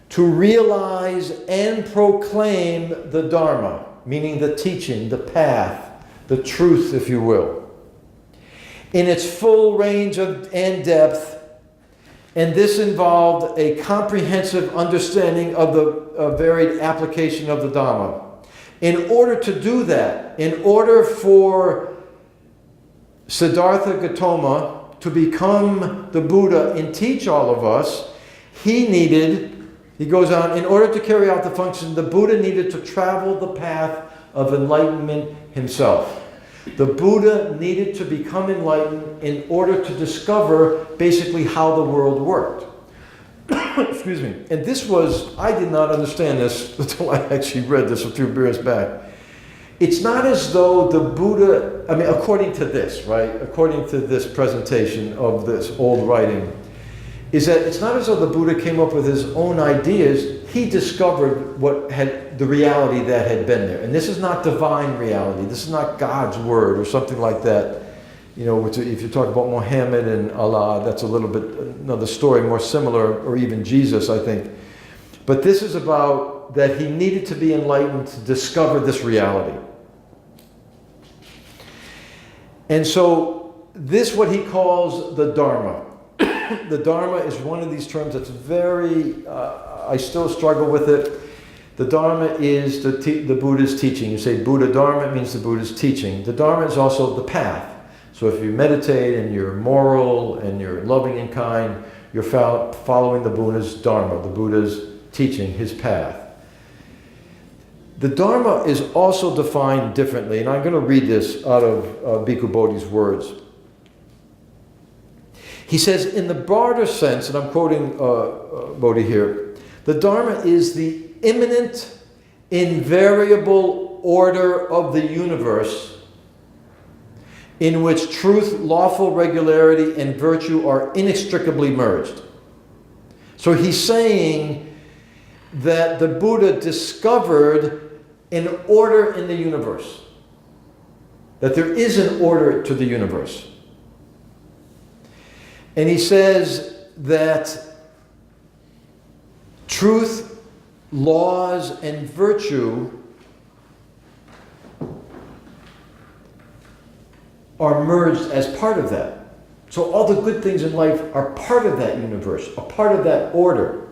to realize and proclaim the Dharma, meaning the teaching, the path, the truth, if you will, in its full range and depth. And this involved a comprehensive understanding of the varied application of the Dhamma. In order to do that, in order for Siddhartha Gautama to become the Buddha and teach all of us, he goes on, in order to carry out the function, the Buddha needed to travel the path of enlightenment himself. The Buddha needed to become enlightened in order to discover basically how the world worked. Excuse me. And I did not understand this until I actually read this a few years back. It's not as though the Buddha, according to this, right? According to this presentation of this old writing, is that it's not as though the Buddha came up with his own ideas. He discovered the reality that had been there. And this is not divine reality. This is not God's word or something like that. You know, if you talk about Muhammad and Allah, that's a little bit another story, more similar, or even Jesus, I think. But this is about that he needed to be enlightened to discover this reality. And so this, what he calls the Dharma. The Dharma is one of these terms that's very, I still struggle with it. The Dharma is the Buddha's teaching. You say Buddha Dharma, it means the Buddha's teaching. The Dharma is also the path. So if you meditate and you're moral and you're loving and kind, you're following the Buddha's Dharma, the Buddha's teaching, his path. The Dharma is also defined differently, and I'm going to read this out of Bhikkhu Bodhi's words. He says, in the broader sense, and I'm quoting Bodhi here, the Dharma is the immanent, invariable order of the universe in which truth, lawful regularity, and virtue are inextricably merged. So he's saying that the Buddha discovered an order in the universe, that there is an order to the universe. And he says that truth, laws, and virtue are merged as part of that. So all the good things in life are part of that universe, a part of that order.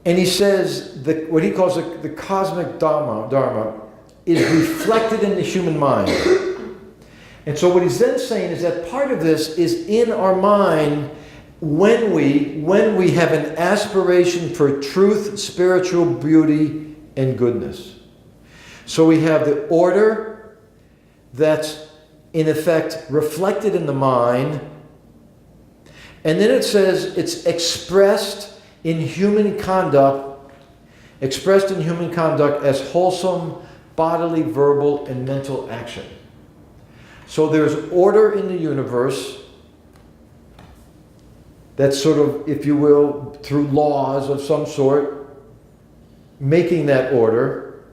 And he says that what he calls the cosmic Dharma is reflected in the human mind. And so what he's then saying is that part of this is in our mind when we have an aspiration for truth, spiritual beauty, and goodness. So we have the order that's in effect reflected in the mind, and then it says it's expressed in human conduct as wholesome bodily, verbal, and mental action. So there's order in the universe that's sort of, if you will, through laws of some sort, making that order,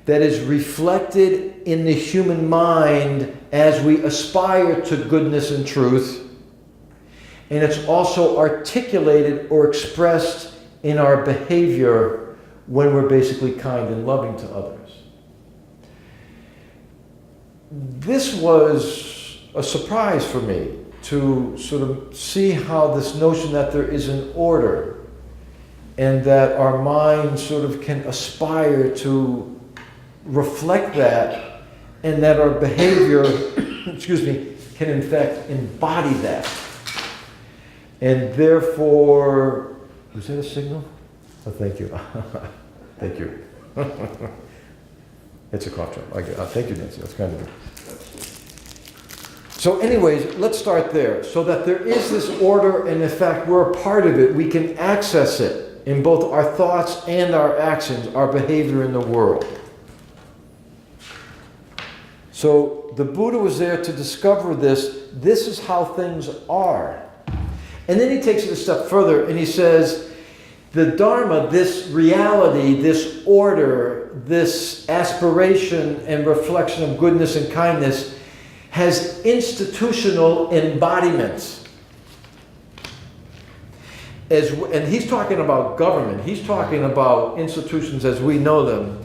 that is reflected in the human mind as we aspire to goodness and truth. And it's also articulated or expressed in our behavior when we're basically kind and loving to others. This was a surprise for me to sort of see how this notion that there is an order and that our mind sort of can aspire to reflect that, and that our behavior, can in fact embody that. And therefore, was that a signal? Oh, thank you. Thank you. It's a cough drop. Thank you, Nancy. That's kind of good. So anyways, let's start there. So that there is this order, and in fact, we're a part of it. We can access it in both our thoughts and our actions, our behavior in the world. So the Buddha was there to discover this. This is how things are. And then he takes it a step further and he says, the Dharma, this reality, this order, this aspiration and reflection of goodness and kindness has institutional embodiments. And he's talking about government, he's talking about institutions as we know them,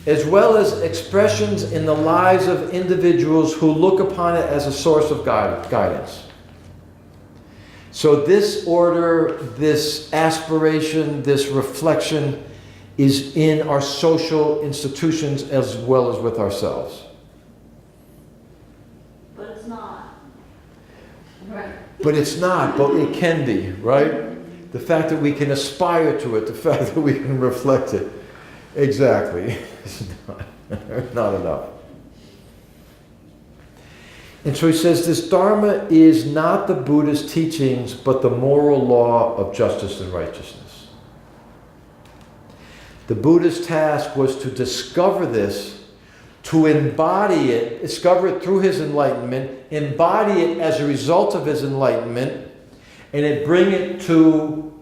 as well as expressions in the lives of individuals who look upon it as a source of guidance. So this order, this aspiration, this reflection is in our social institutions as well as with ourselves. But it's not. Right. But it's not, but it can be, right? The fact that we can aspire to it, the fact that we can reflect it. Exactly. It's not enough. And so he says this Dharma is not the Buddha's teachings, but the moral law of justice and righteousness. The Buddha's task was to discover this, to embody it, discover it through his enlightenment, embody it as a result of his enlightenment, and bring it to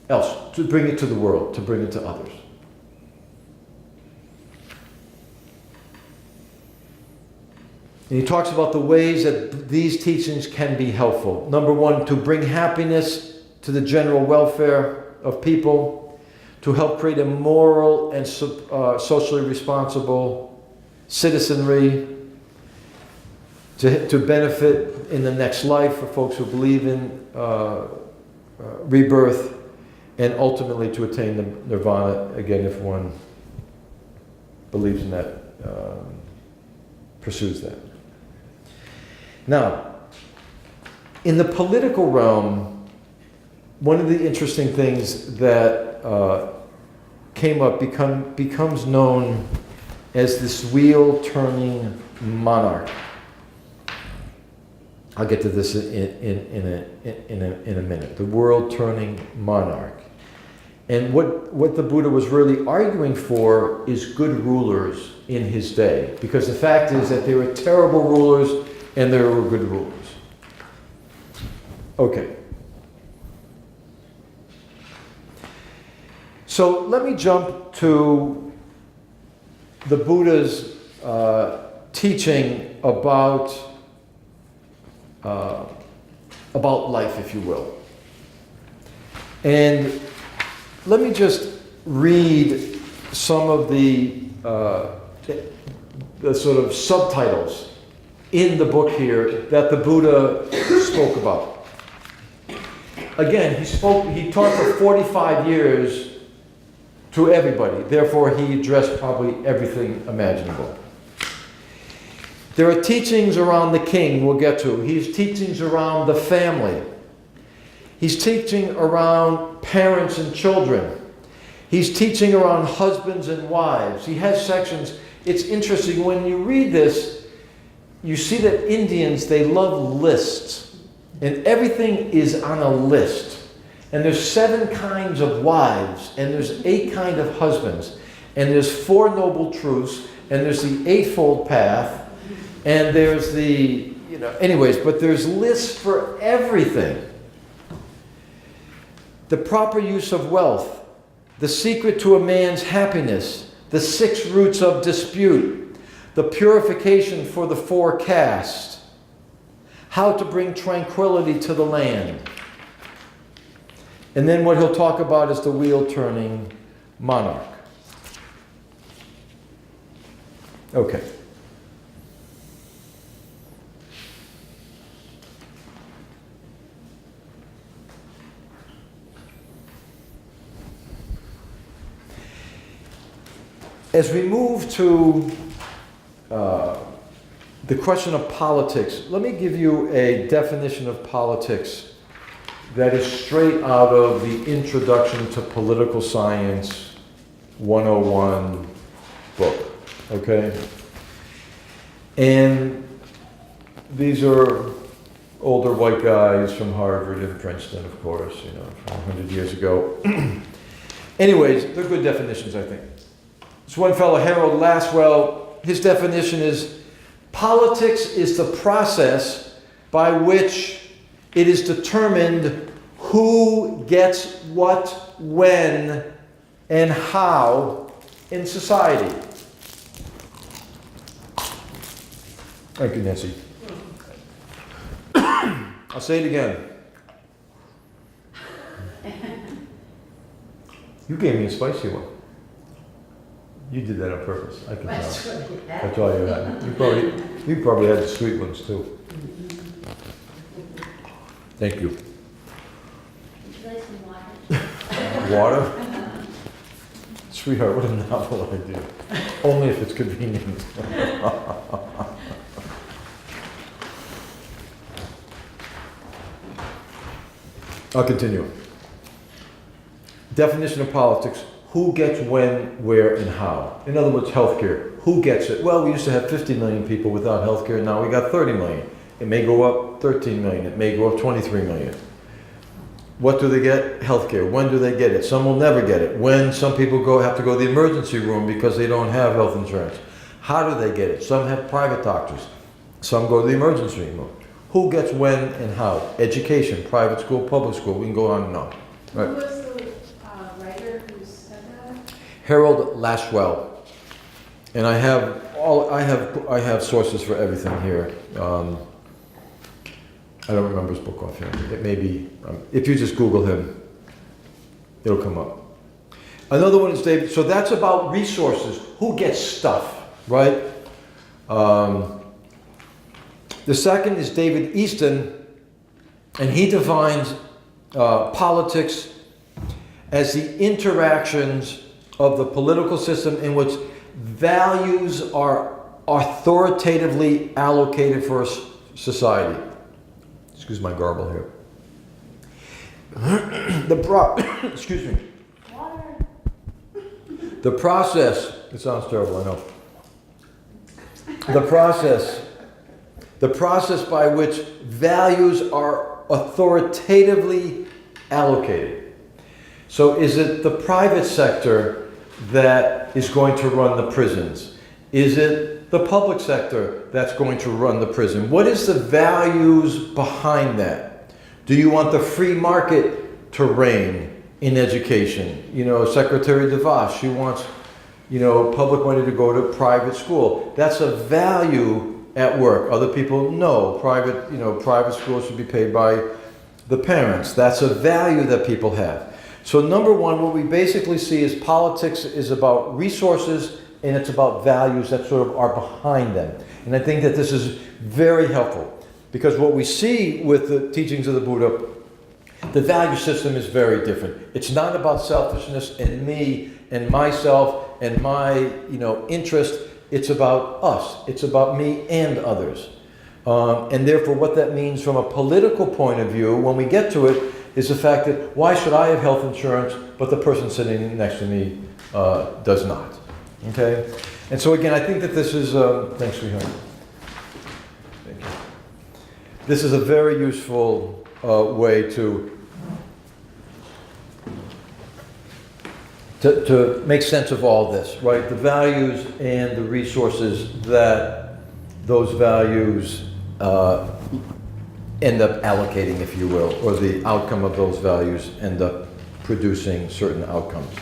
bring it to the world, to bring it to others. And he talks about the ways that these teachings can be helpful. Number one, to bring happiness to the general welfare of people, to help create a moral and socially responsible citizenry, to benefit in the next life for folks who believe in rebirth, and ultimately to attain the nirvana, again, if one believes in that, pursues that. Now, in the political realm, one of the interesting things that came up becomes known as this wheel-turning monarch. I'll get to this in a minute. The world-turning monarch. And what the Buddha was really arguing for is good rulers in his day. Because the fact is that there were terrible rulers and there were good rulers. Okay. So let me jump to the Buddha's teaching about life, if you will. And let me just read some of the sort of subtitles in the book here that the Buddha spoke about. Again, he taught for 45 years to everybody. Therefore, he addressed probably everything imaginable. There are teachings around the king we'll get to. He's teachings around the family. He's teaching around parents and children. He's teaching around husbands and wives. He has sections. It's interesting, when you read this, you see that Indians, they love lists. And everything is on a list. And there's 7 kinds of wives, and there's 8 kinds of husbands. And there's 4 noble truths, and there's the Eightfold Path, and there's the, anyways, but there's lists for everything. The proper use of wealth, the secret to a man's happiness, the 6 roots of dispute, the purification for the 4 castes, how to bring tranquility to the land. And then what he'll talk about is the wheel-turning monarch. Okay. As we move to the question of politics, let me give you a definition of politics that is straight out of the Introduction to Political Science 101 book, okay? And these are older white guys from Harvard and Princeton, of course, from 100 years ago. Anyways, they're good definitions, I think. This one fellow, Harold Laswell, his definition is Politics is the process by which it is determined who gets what, when, and how in society. Thank you, Nancy. I'll say it again. You gave me a spicy one. You did that on purpose. I can tell. That's all you had. You probably had the sweet ones too. Thank you. Would you like some water? Water? Sweetheart, what a novel idea. Only if it's convenient. I'll continue. Definition of politics. Who gets when, where, and how? In other words, healthcare. Who gets it? Well, we used to have 50 million people without healthcare. Now we got 30 million. It may go up 13 million. It may go up 23 million. What do they get? Healthcare. When do they get it? Some will never get it. When some people have to go to the emergency room because they don't have health insurance. How do they get it? Some have private doctors. Some go to the emergency room. Who gets when and how? Education, private school, public school. We can go on and on. Right. Who was the writer who said that? Harold Lashwell. And I have sources for everything here. I don't remember his book offhand. It may be, if you just Google him, it'll come up. Another one is David. So that's about resources. Who gets stuff, right? The second is David Easton, and he defines politics as the interactions of the political system in which values are authoritatively allocated for a society. Excuse my garble here. Excuse me. Water. The process, it sounds terrible, I know. The process by which values are authoritatively allocated. So is it the private sector that is going to run the prisons? Is it the public sector that's going to run the prison? What is the values behind that? Do you want the free market to reign in education? You know, Secretary DeVos, she wants, you know, public money to go to private school. That's a value at work. Other people, no, private schools should be paid by the parents. That's a value that people have. So number one, what we basically see is politics is about resources and it's about values that sort of are behind them. And I think that this is very helpful because what we see with the teachings of the Buddha, the value system is very different. It's not about selfishness and me and myself and my, interest. It's about us. It's about me and others. And therefore what that means from a political point of view, when we get to it, is the fact that why should I have health insurance, but the person sitting next to me does not. Okay? And so again, I think that this is, thanks, sweetheart. Thank you. This is a very useful way to make sense of all this, right? The values and the resources that those values end up allocating, if you will, or the outcome of those values end up producing certain outcomes.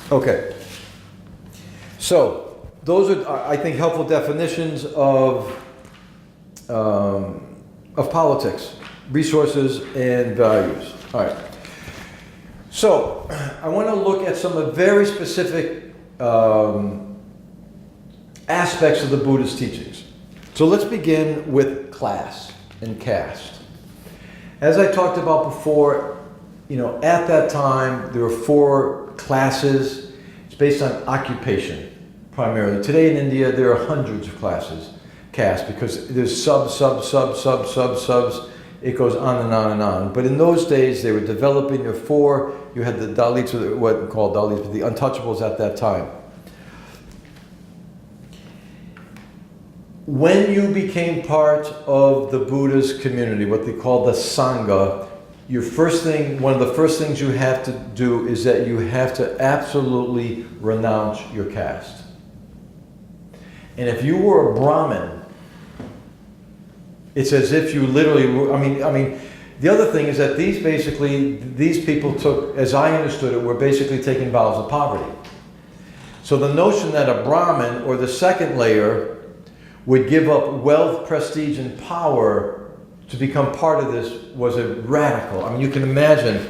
Okay. So, those are, I think, helpful definitions of politics, resources, and values. All right. So, I want to look at some of very specific aspects of the Buddhist teachings. So let's begin with class and caste. As I talked about before, at that time there were 4 classes. It's based on occupation, primarily. Today in India there are hundreds of caste, because there's subs. It goes on and on and on. But in those days they were developing their 4. You had the Dalits, or what we call Dalits, but the untouchables at that time. When you became part of the Buddha's community, what they call the Sangha, one of the first things you have to do is that you have to absolutely renounce your caste. And if you were a Brahmin, It's as if you literally, I mean, the other thing is that these people took, as I understood it, were basically taking vows of poverty. So the notion that a Brahmin, or the second layer, would give up wealth, prestige, and power to become part of this was a radical. I mean, you can imagine,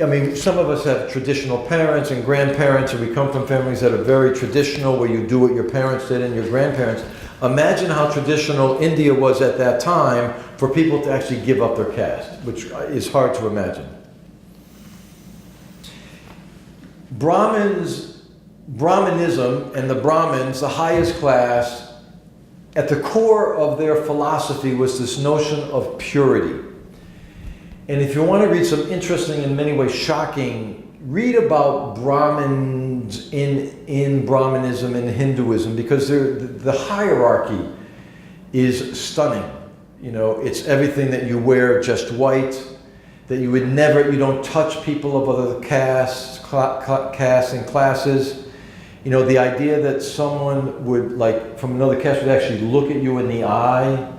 I mean, some of us have traditional parents and grandparents, and we come from families that are very traditional, where you do what your parents did and your grandparents. Imagine how traditional India was at that time for people to actually give up their caste, which is hard to imagine. Brahmanism and the Brahmins, the highest class, at the core of their philosophy was this notion of purity. And if you want to read some interesting, in many ways shocking, read about Brahmins in Brahmanism and Hinduism, because the hierarchy is stunning. You know, it's everything that you wear just white, that you don't touch people of other castes and classes. You know, the idea that someone would, like, from another caste would actually look at you in the eye,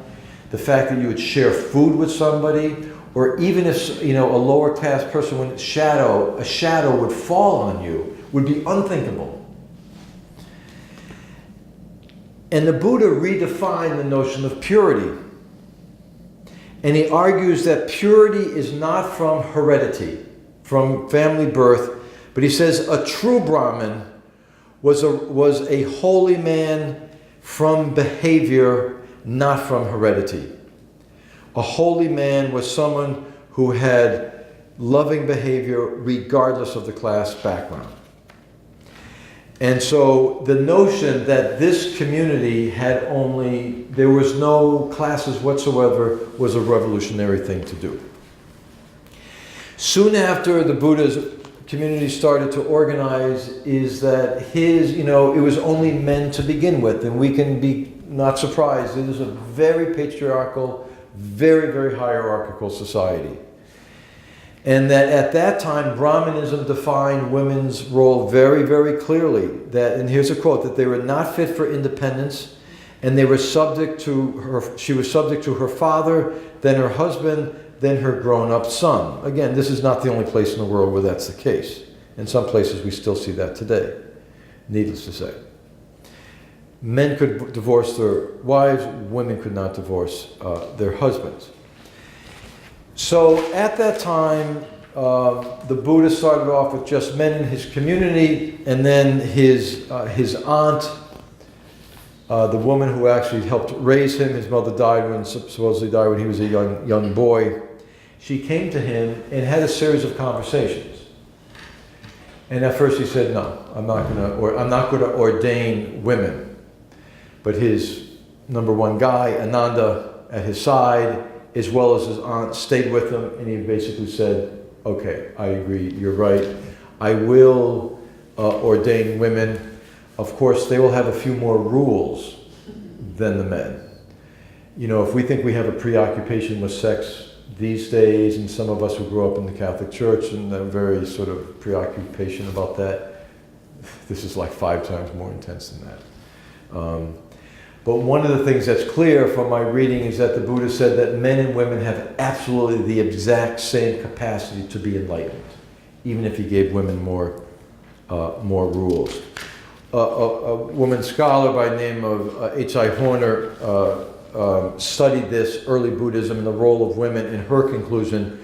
the fact that you would share food with somebody, or even if, you know, a lower caste person would a shadow would fall on you, would be unthinkable. And the Buddha redefined the notion of purity. And he argues that purity is not from heredity, from family birth, but he says a true Brahmin was a holy man from behavior, not from heredity. A holy man was someone who had loving behavior regardless of the class background. And so the notion that this community there was no classes whatsoever, was a revolutionary thing to do. Soon after the Buddha's community started to organize, is that it was only men to begin with, and we can be not surprised. It is a very patriarchal, very, very hierarchical society. And that at that time, Brahmanism defined women's role very, very clearly. And here's a quote, that they were not fit for independence, and she was subject to her father, then her husband, then her grown-up son. Again, this is not the only place in the world where that's the case. In some places we still see that today, needless to say. Men could divorce their wives, women could not divorce their husbands. So at that time, the Buddha started off with just men in his community, and then his aunt, the woman who actually helped raise him, his mother supposedly died when he was a young boy. She came to him and had a series of conversations. And at first he said, no, I'm not going to ordain women. But his number one guy, Ananda, at his side, as well as his aunt, stayed with him, and he basically said, okay, I agree, you're right. I will ordain women. Of course, they will have a few more rules than the men. You know, if we think we have a preoccupation with sex these days, and some of us who grew up in the Catholic Church and a very sort of preoccupation about that, this is like 5 times more intense than that. But one of the things that's clear from my reading is that the Buddha said that men and women have absolutely the exact same capacity to be enlightened, even if he gave women more rules. A woman scholar by the name of H.I. Horner studied this early Buddhism and the role of women, and her conclusion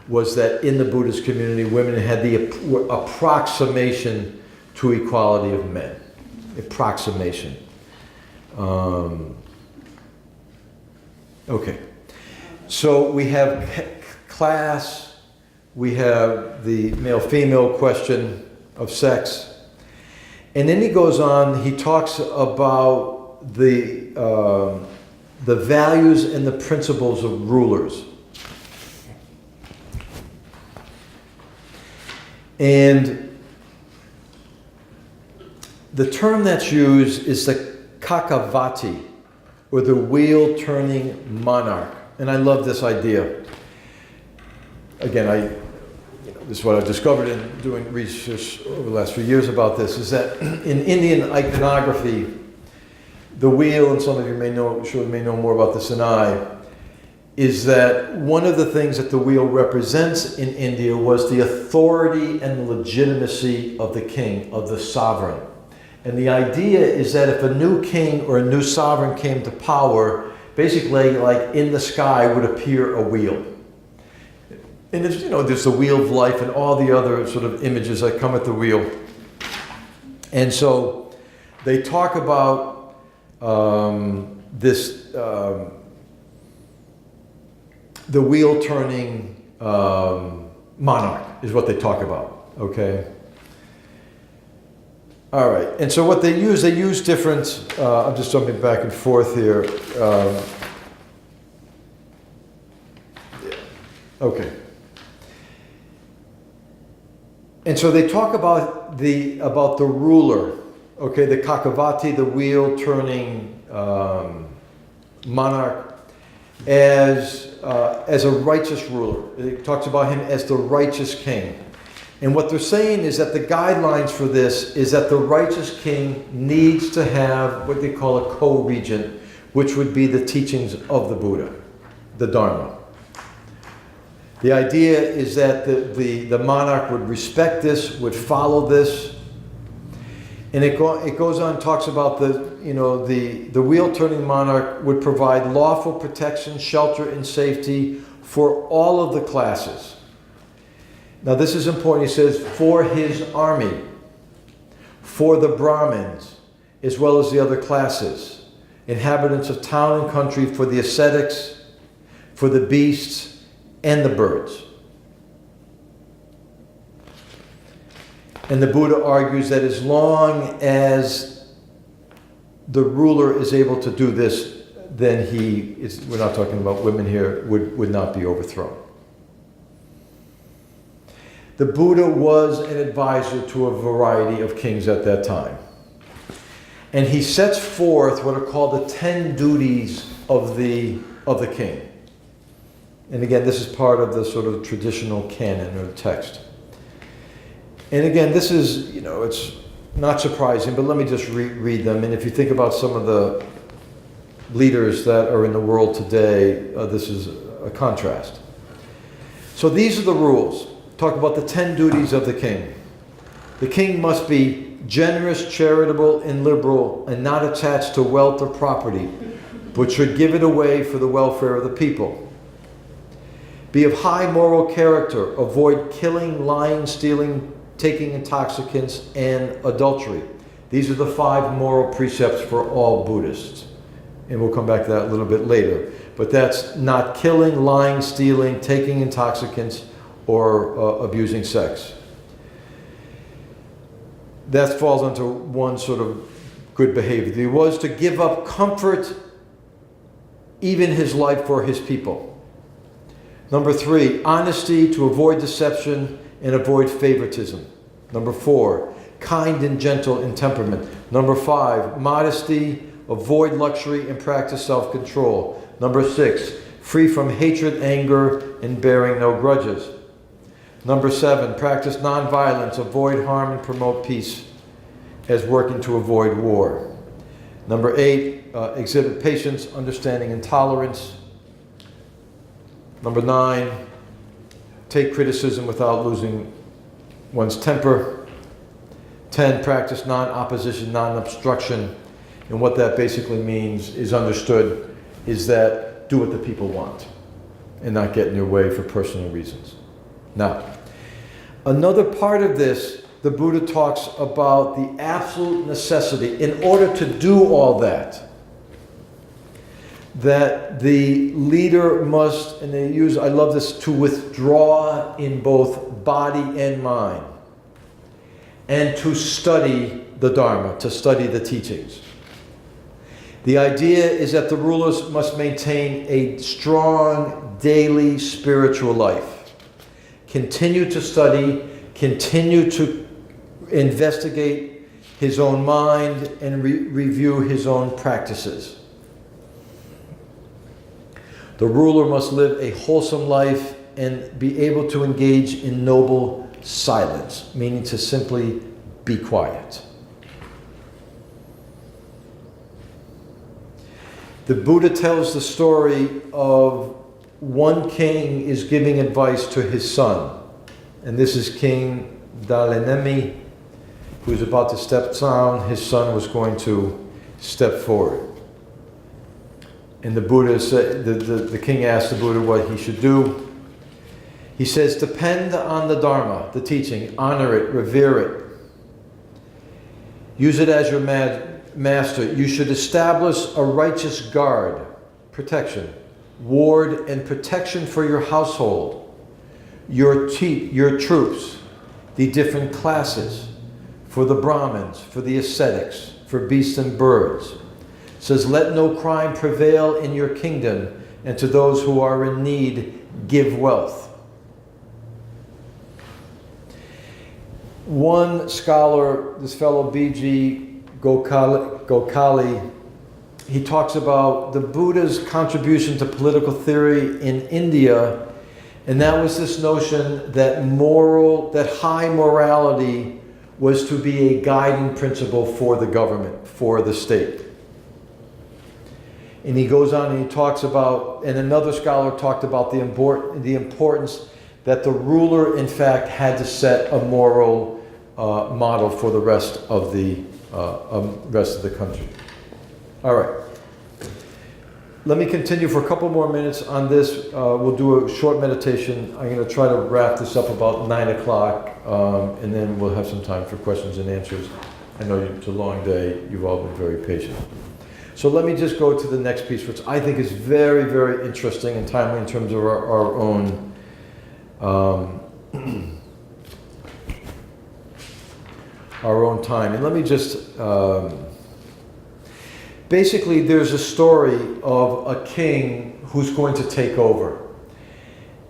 was that in the Buddhist community, women had the approximation to equality of men. Approximation. Okay. So we have class, we have the male-female question of sex, and then he goes on, he talks about the values and the principles of rulers. And the term that's used is the Kakavati, or the wheel-turning monarch. And I love this idea. Again, this is what I've discovered in doing research over the last few years about this, is that in Indian iconography, the wheel, and some of you may know more about this than I, is that one of the things that the wheel represents in India was the authority and the legitimacy of the king, of the sovereign. And the idea is that if a new king or a new sovereign came to power, basically like in the sky would appear a wheel. And there's, there's the wheel of life and all the other sort of images that come with the wheel. And so they talk about this, the wheel turning monarch is what they talk about, okay? All right, and so what they use different, I'm just jumping back and forth here. Okay. And so they talk about the ruler, okay, the Kakavati, the wheel turning monarch, as a righteous ruler. It talks about him as the righteous king. And what they're saying is that the guidelines for this is that the righteous king needs to have what they call a co-regent, which would be the teachings of the Buddha, the Dharma. The idea is that the monarch would respect this, would follow this. And it goes on, talks about the wheel-turning monarch would provide lawful protection, shelter, and safety for all of the classes. Now this is important. He says, for his army, for the Brahmins, as well as the other classes, inhabitants of town and country, for the ascetics, for the beasts, and the birds. And the Buddha argues that as long as the ruler is able to do this, then we're not talking about women here, would not be overthrown. The Buddha was an advisor to a variety of kings at that time. And he sets forth what are called the 10 duties of the king. And again, this is part of the sort of traditional canon or text. And again, this is, it's not surprising, but let me just read them. And if you think about some of the leaders that are in the world today, this is a contrast. So these are the rules. Talk about the 10 duties of the king. The king must be generous, charitable, and liberal, and not attached to wealth or property, but should give it away for the welfare of the people. Be of high moral character. Avoid killing, lying, stealing, taking intoxicants, and adultery. These are the 5 moral precepts for all Buddhists. And we'll come back to that a little bit later. But that's not killing, lying, stealing, taking intoxicants, or abusing sex. That falls into one sort of good behavior. He was to give up comfort, even his life, for his people. Number 3, honesty, to avoid deception and avoid favoritism. Number 4, kind and gentle in temperament. Number 5, modesty, avoid luxury and practice self-control. Number 6, free from hatred, anger, and bearing no grudges. Number 7, practice nonviolence, avoid harm, and promote peace as working to avoid war. Number 8, exhibit patience, understanding, and tolerance. Number 9, take criticism without losing one's temper. 10, practice non-opposition, non-obstruction. And what that basically means is understood is that do what the people want and not get in your way for personal reasons. Now, another part of this, the Buddha talks about the absolute necessity, in order to do all that the leader must, and they use, I love this, to withdraw in both body and mind, and to study the Dharma, to study the teachings. The idea is that the rulers must maintain a strong daily spiritual life. Continue to study, continue to investigate his own mind and review his own practices. The ruler must live a wholesome life and be able to engage in noble silence, meaning to simply be quiet. The Buddha tells the story of one king is giving advice to his son. And this is King Dalenemi, who's about to step down. His son was going to step forward. And the Buddha said, the king asked the Buddha what he should do. He says, depend on the Dharma, the teaching, honor it, revere it. Use it as your master. You should establish a righteous guard, protection, ward and protection for your household, your troops, the different classes, for the Brahmins, for the ascetics, for beasts and birds. It says, let no crime prevail in your kingdom, and to those who are in need, give wealth. One scholar, this fellow B.G. Gokali, he talks about the Buddha's contribution to political theory in India, and that was this notion that high morality was to be a guiding principle for the government, for the state. And he goes on and he talks about, and another scholar talked about the importance that the ruler, in fact, had to set a moral model for the rest of the country. All right. Let me continue for a couple more minutes on this. We'll do a short meditation. I'm going to try to wrap this up about 9 o'clock, and then we'll have some time for questions and answers. I know it's a long day. You've all been very patient. So let me just go to the next piece, which I think is very, very interesting and timely in terms of our own our own time. And let me just basically, there's a story of a king who's going to take over.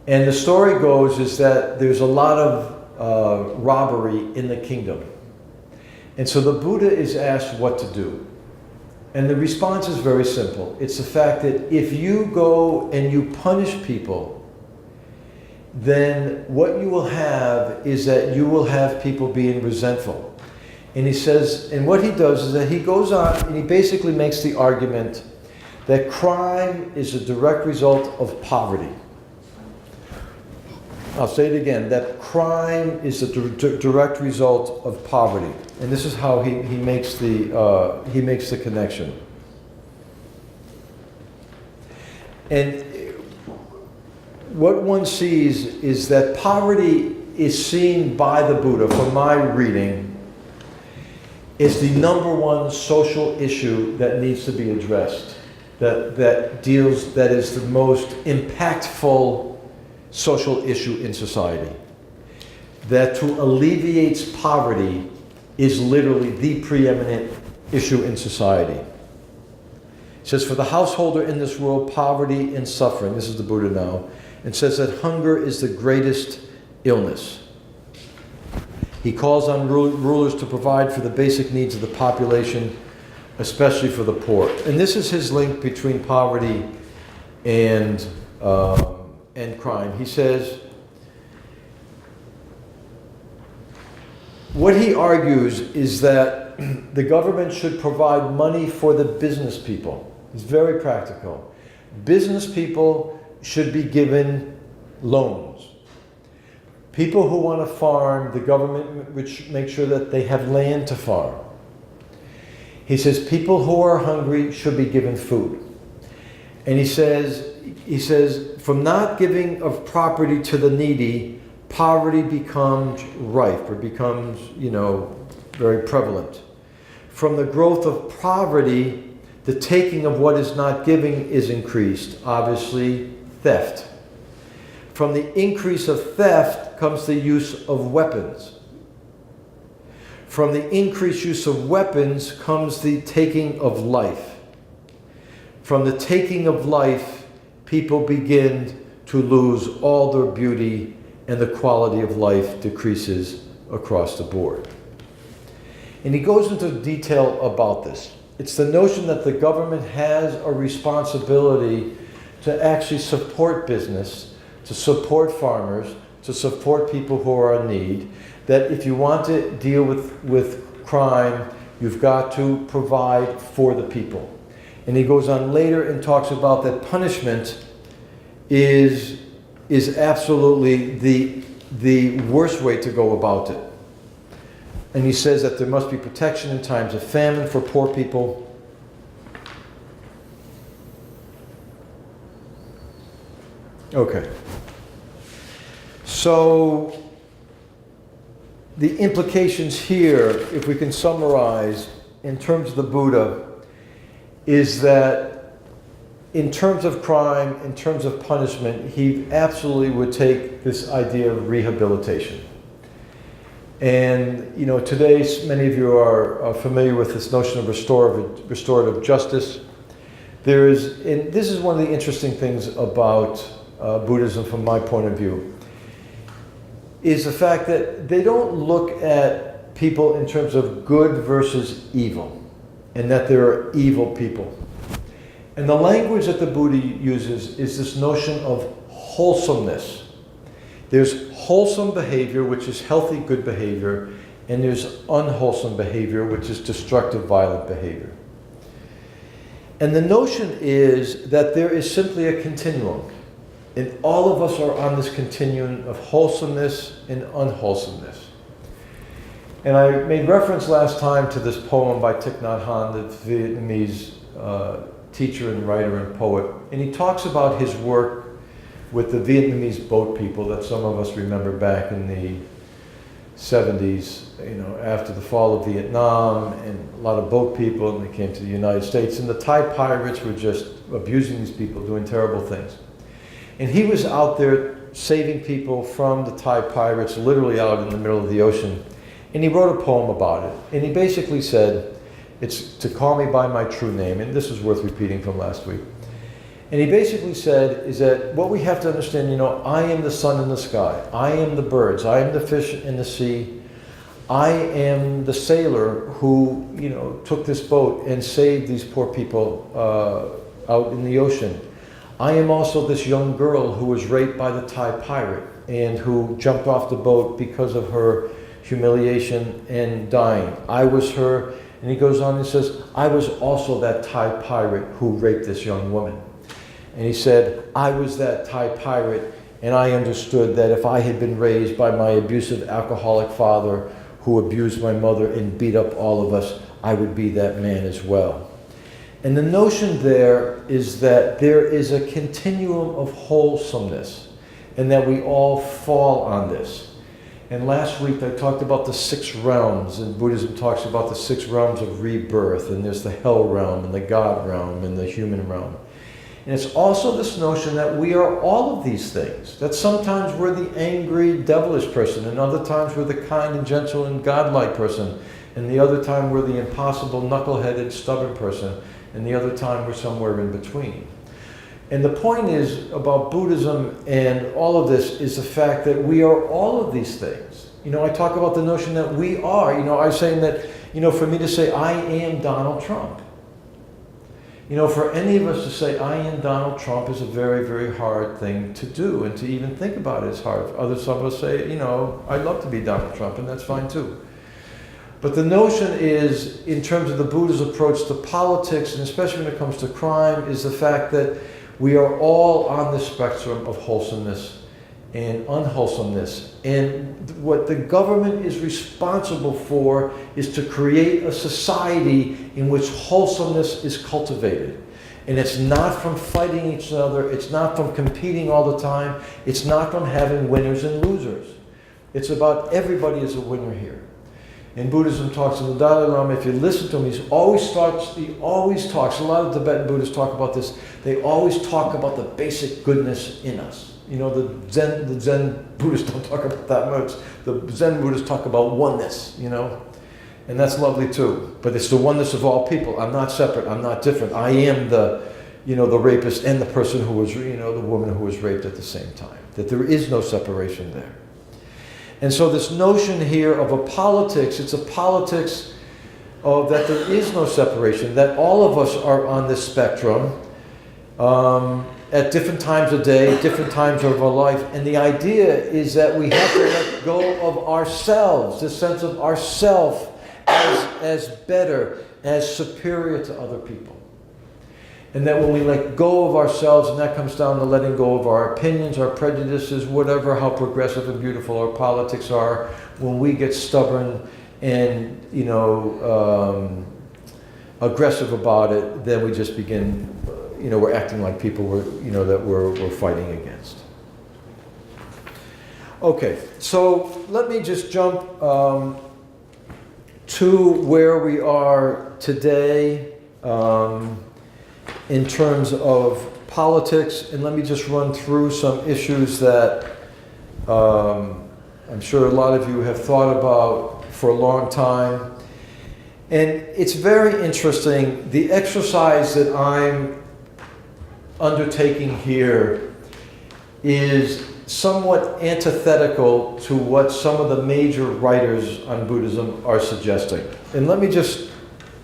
And the story goes is that there's a lot of robbery in the kingdom. And so the Buddha is asked what to do. And the response is very simple. It's the fact that if you go and you punish people, then what you will have is that you will have people being resentful. And he says, and what he does is that he goes on and he basically makes the argument that crime is a direct result of poverty. I'll say it again, that crime is a direct result of poverty. And this is how he makes the connection. And what one sees is that poverty is seen by the Buddha, from my reading, is the number one social issue that needs to be addressed, that is the most impactful social issue in society. That to alleviate poverty is literally the preeminent issue in society. It says, for the householder in this world, poverty and suffering, this is the Buddha now, and says that hunger is the greatest illness. He calls on rulers to provide for the basic needs of the population, especially for the poor. And this is his link between poverty and crime. He says, what he argues is that the government should provide money for the business people. It's very practical. Business people should be given loans. People who want to farm, the government would make sure that they have land to farm. He says people who are hungry should be given food. And he says, from not giving of property to the needy, poverty becomes rife or becomes, very prevalent. From the growth of poverty, the taking of what is not giving is increased. Obviously, theft. From the increase of theft comes the use of weapons. From the increased use of weapons comes the taking of life. From the taking of life, people begin to lose all their beauty, and the quality of life decreases across the board. And he goes into detail about this. It's the notion that the government has a responsibility to actually support business, to support farmers, to support people who are in need, that if you want to deal with crime, you've got to provide for the people. And he goes on later and talks about that punishment is absolutely the worst way to go about it. And he says that there must be protection in times of famine for poor people. Okay. So the implications here, if we can summarize in terms of the Buddha, is that in terms of crime, in terms of punishment, he absolutely would take this idea of rehabilitation. And, you know, today many of you are familiar with this notion of restorative justice. And this is one of the interesting things about Buddhism from my point of view, is the fact that they don't look at people in terms of good versus evil, and that there are evil people. And the language that the Buddha uses is this notion of wholesomeness. There's wholesome behavior, which is healthy, good behavior, and there's unwholesome behavior, which is destructive, violent behavior. And the notion is that there is simply a continuum. And all of us are on this continuum of wholesomeness and unwholesomeness. And I made reference last time to this poem by Thich Nhat Hanh, the Vietnamese teacher and writer and poet. And he talks about his work with the Vietnamese boat people that some of us remember back in the 70s, you know, after the fall of Vietnam, and a lot of boat people, and they came to the United States. And the Thai pirates were just abusing these people, doing terrible things. And he was out there saving people from the Thai pirates, literally out in the middle of the ocean. And he wrote a poem about it. And he basically said, it's to call me by my true name. And this is worth repeating from last week. And he basically said is that what we have to understand, you know, I am the sun in the sky. I am the birds. I am the fish in the sea. I am the sailor who, you know, took this boat and saved these poor people out in the ocean. I am also this young girl who was raped by the Thai pirate and who jumped off the boat because of her humiliation and dying. I was her, and he goes on and says, I was also that Thai pirate who raped this young woman. And he said, I was that Thai pirate, and I understood that if I had been raised by my abusive alcoholic father who abused my mother and beat up all of us, I would be that man as well. And the notion there is that there is a continuum of wholesomeness, and that we all fall on this. And last week I talked about the 6 realms, and Buddhism talks about the 6 realms of rebirth, and there's the hell realm, and the God realm, and the human realm. And it's also this notion that we are all of these things, that sometimes we're the angry, devilish person, and other times we're the kind and gentle and godlike person, and the other time we're the impossible, knuckle-headed, stubborn person, and the other time we're somewhere in between. And the point is about Buddhism and all of this is the fact that we are all of these things. You know, I talk about the notion that we are, you know, I was saying that, you know, for me to say I am Donald Trump. You know, for any of us to say I am Donald Trump is a very, very hard thing to do, and to even think about it is hard. Others, some of us say, you know, I'd love to be Donald Trump, and that's fine too. But the notion is, in terms of the Buddha's approach to politics, and especially when it comes to crime, is the fact that we are all on the spectrum of wholesomeness and unwholesomeness. And what the government is responsible for is to create a society in which wholesomeness is cultivated. And it's not from fighting each other, it's not from competing all the time, it's not from having winners and losers. It's about everybody is a winner here. And Buddhism talks, in the Dalai Lama, if you listen to him, he always talks, a lot of Tibetan Buddhists talk about this, they always talk about the basic goodness in us. You know, the Zen Buddhists don't talk about that much. The Zen Buddhists talk about oneness, you know, and that's lovely too. But it's the oneness of all people. I'm not separate, I'm not different. I am the, you know, the rapist and the person who was, you know, the woman who was raped at the same time. That there is no separation there. And so this notion here of a politics, it's a politics of that there is no separation, that all of us are on this spectrum at different times of day, different times of our life. And the idea is that we have to let go of ourselves, this sense of ourself as better, as superior to other people. And that when we let go of ourselves, and that comes down to letting go of our opinions, our prejudices, whatever, how progressive and beautiful our politics are, when we get stubborn and, aggressive about it, then we just begin, we're acting like people that we're fighting against. Okay, so let me just jump to where we are today in terms of politics, and let me just run through some issues that I'm sure a lot of you have thought about for a long time. And it's very interesting, the exercise that I'm undertaking here is somewhat antithetical to what some of the major writers on Buddhism are suggesting. And let me just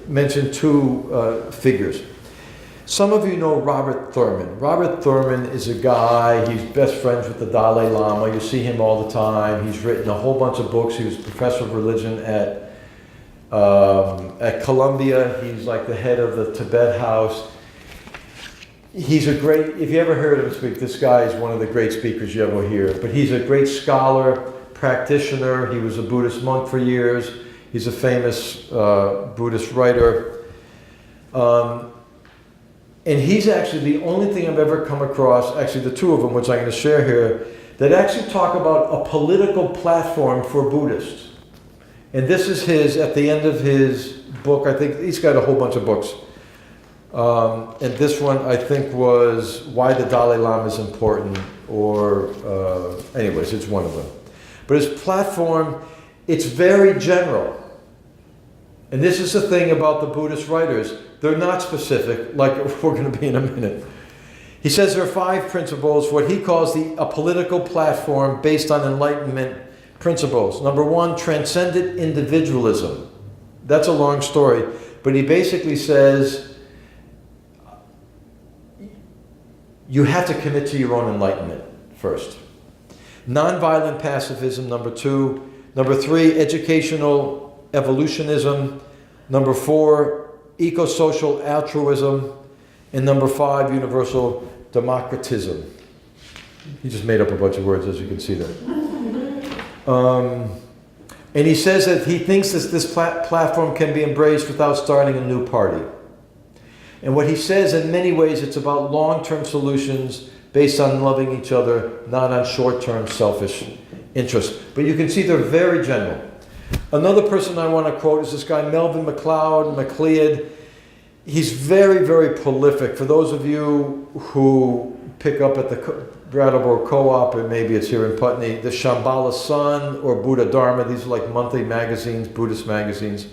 mention two figures. Some of you know Robert Thurman. Robert Thurman is a guy, he's best friends with the Dalai Lama. You see him all the time. He's written a whole bunch of books. He was a professor of religion at Columbia. He's like the head of the Tibet House. He's a great, if you ever heard him speak, this guy is one of the great speakers you ever hear. But he's a great scholar, practitioner. He was a Buddhist monk for years. He's a famous Buddhist writer. And he's actually the only thing I've ever come across, actually the two of them, which I'm going to share here, that actually talk about a political platform for Buddhists. And this is at the end of his book. I think he's got a whole bunch of books. And this one, I think, was Why the Dalai Lama is Important, or anyways, it's one of them. But his platform, it's very general. And this is the thing about the Buddhist writers. They're not specific, like we're going to be in a minute. He says there are 5 principles, what he calls a political platform based on Enlightenment principles. Number 1, transcendent individualism. That's a long story, but he basically says you have to commit to your own enlightenment first. Nonviolent pacifism, number 2. Number 3, educational evolutionism. Number 4, eco-social altruism. And number 5, universal democratism. He just made up a bunch of words, as you can see there. And he says that he thinks this platform can be embraced without starting a new party. And what he says, in many ways, it's about long-term solutions based on loving each other, not on short-term selfish interests. But you can see they're very general. Another person I want to quote is this guy, Melvin MacLeod. He's very, very prolific. For those of you who pick up at the Brattleboro Co-op, and maybe it's here in Putney, the Shambhala Sun or Buddha Dharma, these are like monthly magazines, Buddhist magazines.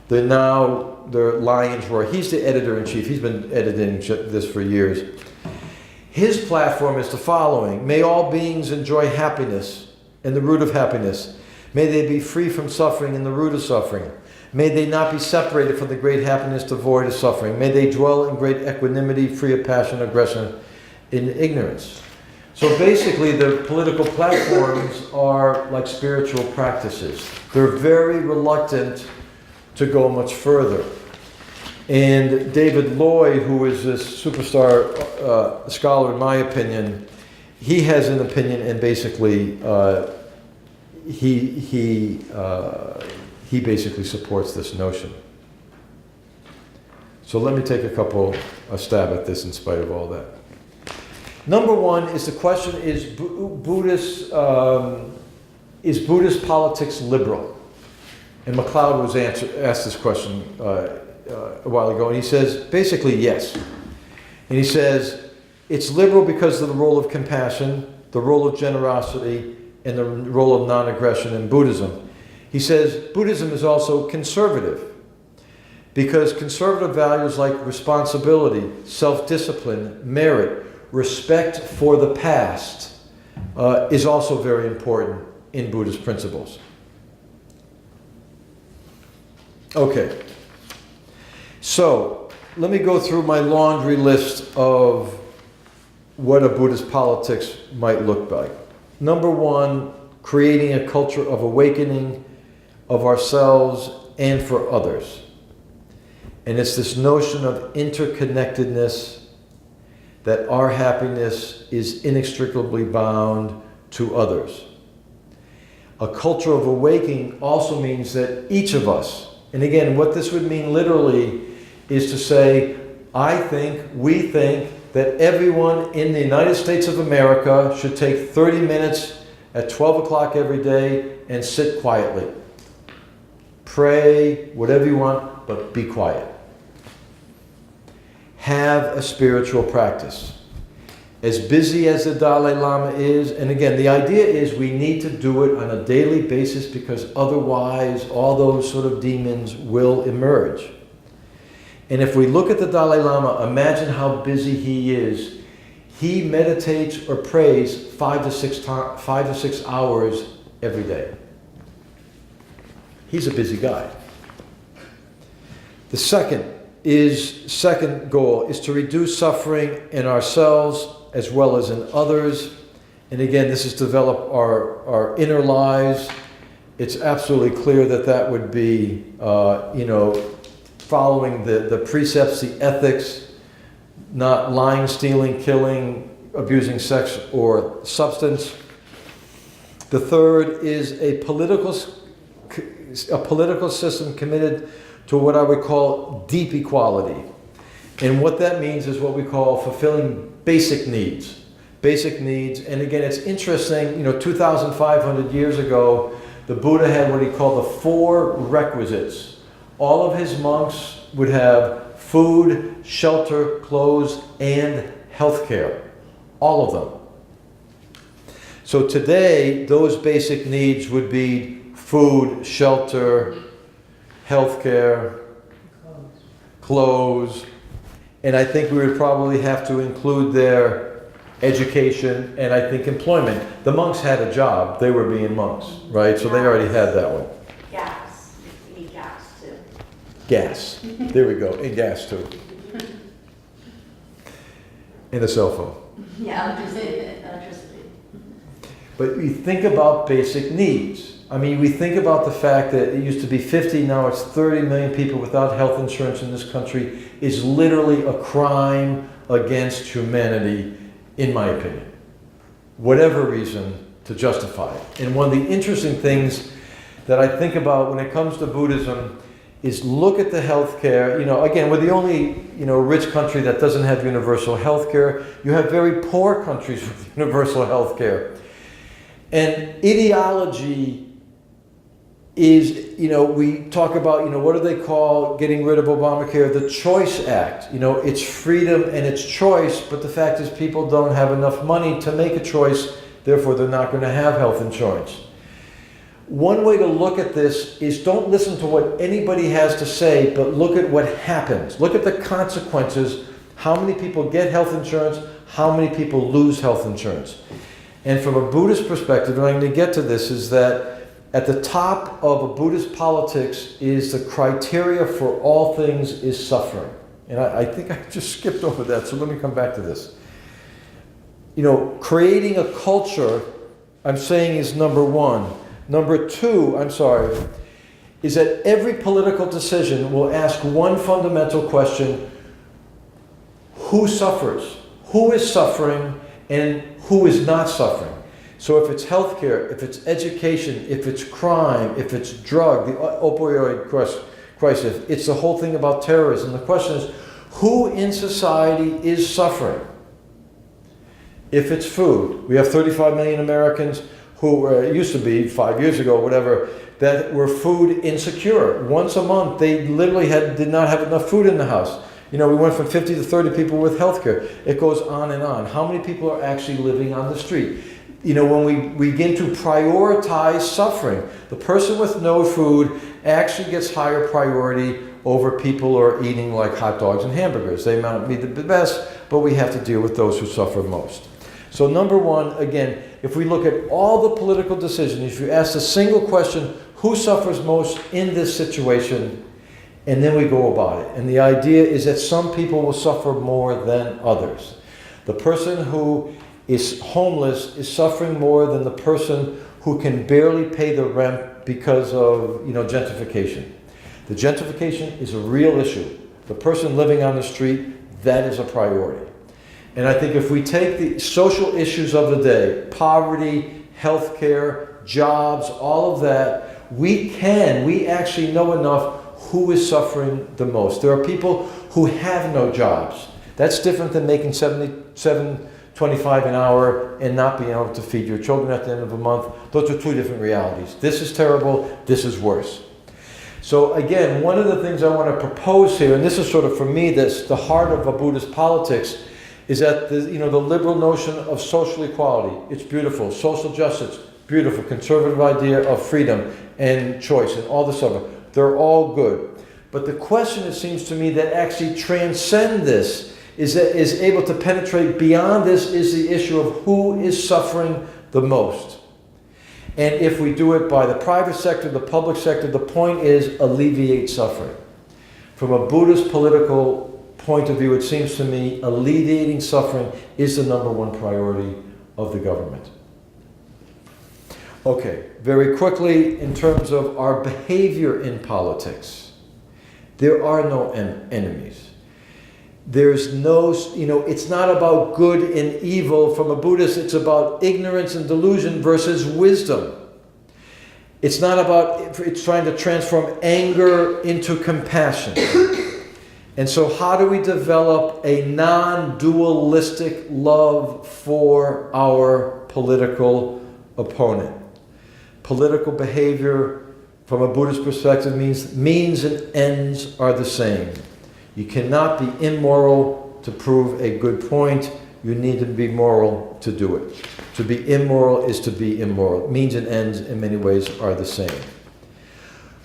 They're Lion's Roar. He's the editor-in-chief. He's been editing this for years. His platform is the following: may all beings enjoy happiness and the root of happiness. May they be free from suffering and the root of suffering. May they not be separated from the great happiness devoid of suffering. May they dwell in great equanimity, free of passion, aggression, and ignorance. So basically, the political platforms are like spiritual practices. They're very reluctant to go much further. And David Loy, who is this superstar scholar, in my opinion, he has an opinion, and basically he basically supports this notion. So let me take a stab at this in spite of all that. Number 1 is the question: is Buddhist politics liberal? And MacLeod was asked this question a while ago, and he says basically yes. And he says it's liberal because of the role of compassion, the role of generosity, and the role of non-aggression in Buddhism. He says Buddhism is also conservative because conservative values like responsibility, self-discipline, merit, respect for the past is also very important in Buddhist principles. Okay, so let me go through my laundry list of what a Buddhist politics might look like. Number 1, creating a culture of awakening of ourselves and for others. And it's this notion of interconnectedness, that our happiness is inextricably bound to others. A culture of awakening also means that each of us, and again, what this would mean literally is to say, I think, we think that everyone in the United States of America should take 30 minutes at 12 o'clock every day and sit quietly. Pray, whatever you want, but be quiet. Have a spiritual practice. As busy as the Dalai Lama is, and again, the idea is we need to do it on a daily basis because otherwise all those sort of demons will emerge. And if we look at the Dalai Lama, imagine how busy he is. He meditates or prays 5 to 6 hours every day. He's a busy guy. The second goal is to reduce suffering in ourselves as well as in others. And again, this is develop our inner lives. It's absolutely clear that that would be, following the precepts, the ethics, not lying, stealing, killing, abusing sex or substance. The third is a political system committed to what I would call deep equality. And what that means is what we call fulfilling basic needs. Basic needs, and again, it's interesting, 2,500 years ago, the Buddha had what he called the 4 requisites. All of his monks would have food, shelter, clothes, and health care. All of them. So today, those basic needs would be food, shelter, health care, clothes, and I think we would probably have to include their education and I think employment. The monks had a job. They were being monks, right? So they already had that one. Gas. You need gas too. Gas. There we go. And gas too. And a cell phone. Yeah, electricity. But we think about basic needs. I mean, we think about the fact that it used to be 50, now it's 30 million people without health insurance in this country is literally a crime against humanity, in my opinion. Whatever reason to justify it. And one of the interesting things that I think about when it comes to Buddhism is look at the healthcare. Again, we're the only, rich country that doesn't have universal healthcare. You have very poor countries with universal healthcare. And ideology is, we talk about, what do they call getting rid of Obamacare? The Choice Act. It's freedom and it's choice, but the fact is people don't have enough money to make a choice, therefore they're not going to have health insurance. One way to look at this is don't listen to what anybody has to say, but look at what happens. Look at the consequences. How many people get health insurance? How many people lose health insurance? And from a Buddhist perspective, and I'm going to get to this, is that at the top of a Buddhist politics is the criteria for all things is suffering. And I think I just skipped over that, so let me come back to this. Creating a culture, I'm saying, is number one. Number two, is that every political decision will ask one fundamental question: who suffers? Who is suffering and who is not suffering? So if it's healthcare, if it's education, if it's crime, if it's drug, the opioid crisis, it's the whole thing about terrorism. The question is, who in society is suffering? If it's food, we have 35 million Americans who it used to be 5 years ago, whatever, that were food insecure. Once a month, they literally did not have enough food in the house. We went from 50 to 30 people with healthcare. It goes on and on. How many people are actually living on the street? When we begin to prioritize suffering, the person with no food actually gets higher priority over people who are eating like hot dogs and hamburgers. They might not be the best, but we have to deal with those who suffer most. So number one, again, if we look at all the political decisions, if you ask a single question, who suffers most in this situation, and then we go about it. And the idea is that some people will suffer more than others. The person who is homeless is suffering more than the person who can barely pay the rent because of gentrification. The gentrification is a real issue. the person living on the street, that is a priority. And I think if we take the social issues of the day, poverty, healthcare, jobs, all of that, we actually know enough who is suffering the most. There are people who have no jobs. That's different than making $7.25 an hour and not being able to feed your children at the end of the month. Those are two different realities. This is terrible, this is worse. So again, one of the things I want to propose here, and this is sort of for me, that's the heart of a Buddhist politics, is that the liberal notion of social equality. It's beautiful. Social justice, beautiful. Conservative idea of freedom and choice and all this other. They're all good. But the question, it seems to me, that actually transcend this, is able to penetrate beyond this, is the issue of who is suffering the most. And if we do it by the private sector, the public sector, the point is alleviate suffering. From a Buddhist political point of view, it seems to me alleviating suffering is the number one priority of the government. Okay, very quickly, in terms of our behavior in politics, there are no enemies. There's no, it's not about good and evil. From a Buddhist, it's about ignorance and delusion versus wisdom. It's not about, it's trying to transform anger into compassion. And so how do we develop a non-dualistic love for our political opponent? Political behavior, from a Buddhist perspective, means and ends are the same. You cannot be immoral to prove a good point. You need to be moral to do it. To be immoral is to be immoral. Means and ends, in many ways, are the same.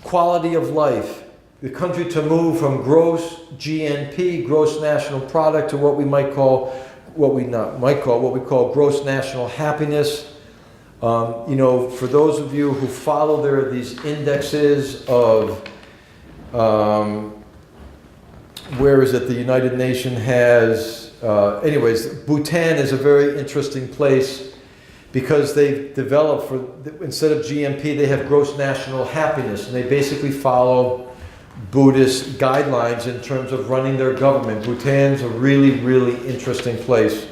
Quality of life. The country to move from gross GNP, gross national product, to what we call gross national happiness. For those of you who follow, there are these indexes of, where is it? The United Nations has, Bhutan is a very interesting place because they've developed, instead of GNP, they have gross national happiness, and they basically follow Buddhist guidelines in terms of running their government. Bhutan's a really, really interesting place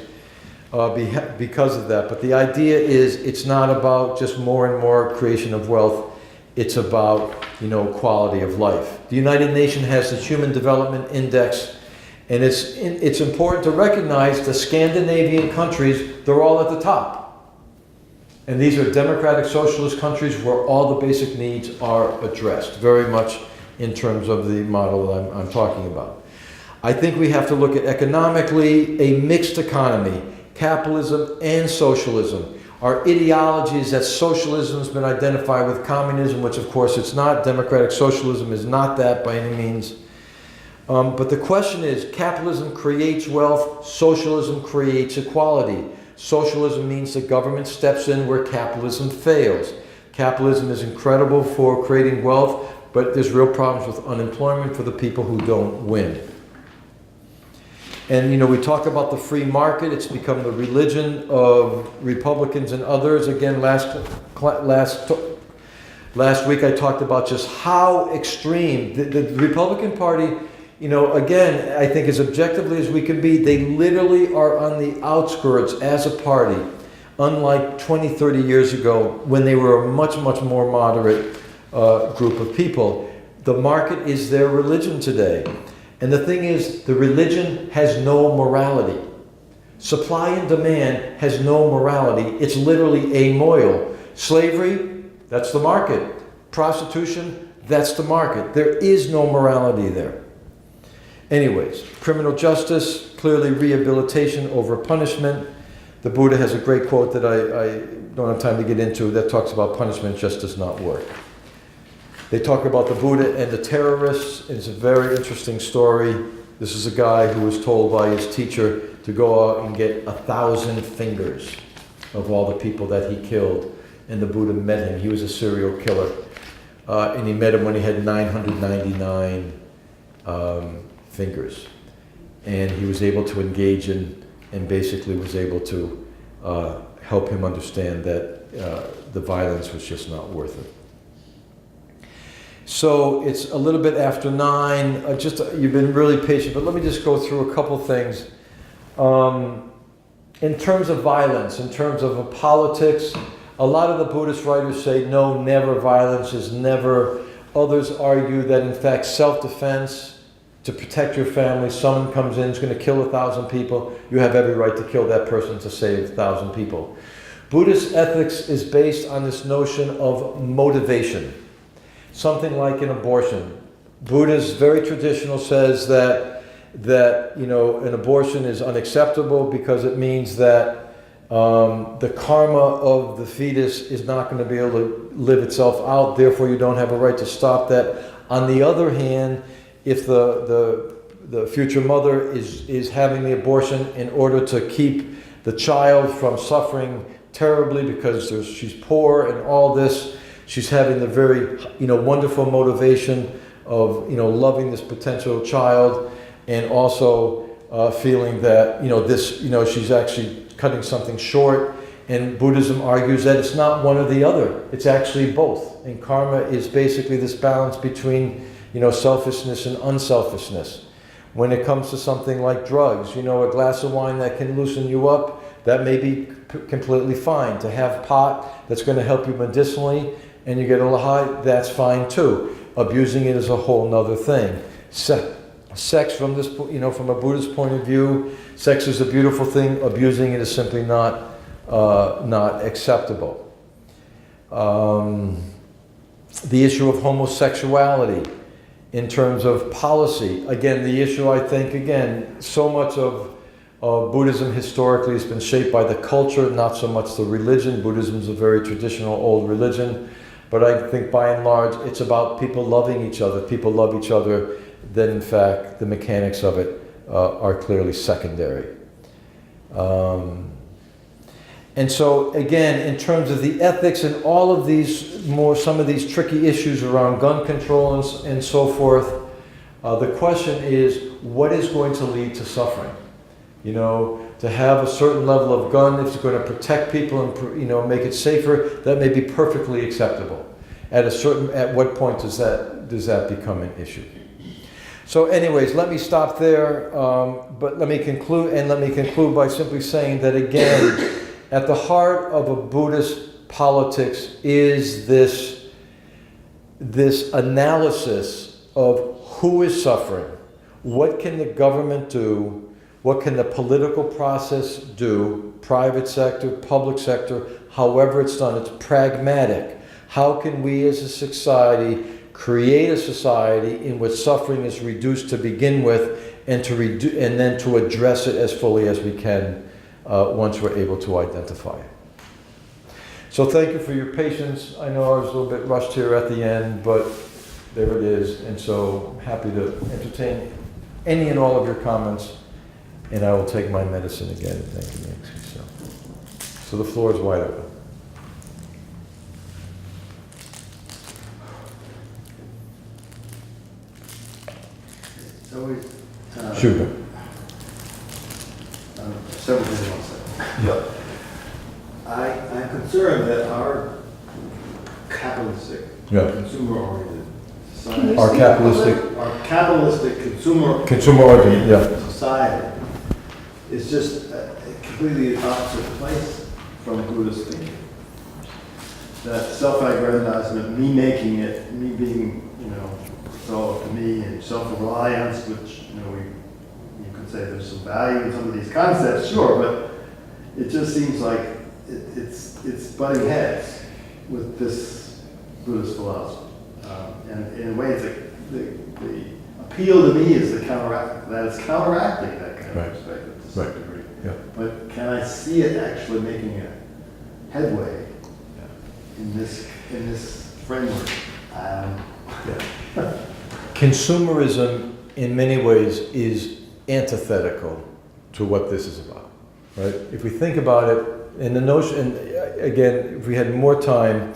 because of that. But the idea is, it's not about just more and more creation of wealth. It's about, quality of life. The United Nations has the Human Development Index, and it's important to recognize the Scandinavian countries, they're all at the top. And these are democratic socialist countries where all the basic needs are addressed, very much in terms of the model that I'm talking about. I think we have to look at economically a mixed economy, capitalism and socialism. Our ideology is that socialism has been identified with communism, which of course it's not. Democratic socialism is not that by any means. But the question is, capitalism creates wealth, socialism creates equality. Socialism means the government steps in where capitalism fails. Capitalism is incredible for creating wealth, but there's real problems with unemployment for the people who don't win. And we talk about the free market. It's become the religion of Republicans and others. Again, last week I talked about just how extreme the Republican Party, again, I think as objectively as we can be, they literally are on the outskirts as a party, unlike 20, 30 years ago when they were a much, much more moderate group of people. The market is their religion today. And the thing is, the religion has no morality. Supply and demand has no morality. It's literally amoral. Slavery, that's the market. Prostitution, that's the market. There is no morality there. Anyways, criminal justice, clearly rehabilitation over punishment. The Buddha has a great quote that I don't have time to get into that talks about punishment just does not work. They talk about the Buddha and the terrorists. It's a very interesting story. This is a guy who was told by his teacher to go out and get 1,000 fingers of all the people that he killed. And the Buddha met him. He was a serial killer. And he met him when he had 999 fingers. And he was able to engage in, and basically was able to help him understand that the violence was just not worth it. So it's a little bit after 9. You've been really patient, but let me just go through a couple things. In terms of violence, in terms of politics, a lot of the Buddhist writers say no, never, violence is never. Others argue that in fact self-defense, to protect your family, someone comes in, is going to kill 1,000 people, you have every right to kill that person to save 1,000 people. Buddhist ethics is based on this notion of motivation. Something like an abortion. Buddhist, very traditional, says that an abortion is unacceptable because it means that the karma of the fetus is not going to be able to live itself out, therefore you don't have a right to stop that. On the other hand, if the future mother is having the abortion in order to keep the child from suffering terribly because she's poor and all this, she's having the very wonderful motivation of loving this potential child, and also feeling that she's actually cutting something short. And Buddhism argues that it's not one or the other, it's actually both. And karma is basically this balance between selfishness and unselfishness. When it comes to something like drugs, a glass of wine that can loosen you up, that may be completely fine. To have pot that's going to help you medicinally and you get a little high, that's fine too. Abusing it is a whole nother thing. Sex from from a Buddhist point of view, sex is a beautiful thing. Abusing it is simply not acceptable. The issue of homosexuality in terms of policy. Again, the issue, I think, so much of Buddhism historically has been shaped by the culture, not so much the religion. Buddhism is a very traditional old religion, but I think by and large it's about people loving each other. People love each other, then in fact the mechanics of it are clearly secondary. And so again, in terms of the ethics and all of these some of these tricky issues around gun control and so forth, the question is, what is going to lead to suffering? To have a certain level of gun, if it's going to protect people and make it safer, that may be perfectly acceptable. At what point does that become an issue? So anyways, let me stop there, but let me conclude by simply saying that again, at the heart of a Buddhist politics is this analysis of who is suffering, what can the government do, what can the political process do, private sector, public sector, however it's done, it's pragmatic. How can we as a society create a society in which suffering is reduced to begin with, and then to address it as fully as we can once we're able to identify it. So thank you for your patience. I know I was a little bit rushed here at the end, but there it is. And so I'm happy to entertain any and all of your comments, and I will take my medicine again. Thank you, Nancy. So the floor is wide open. Shoot. Several things I'll say. Yeah. I'm concerned that our capitalistic, consumer-oriented society, Our capitalistic consumer-oriented society is just completely the opposite place from Buddhist thinking. That self-aggrandizement, me making it, me being, it's all up to me, and self-reliance, which, you could say there's some value in some of these concepts, sure, but it just seems like it's butting heads with this Buddhist philosophy. And in a way, the appeal to me is that it's counteracting that kind of perspective to some degree. Yeah. But can I see it actually making a headway in this framework? Consumerism, in many ways, is antithetical to what this is about, right? If we think about it, and the notion, again, if we had more time,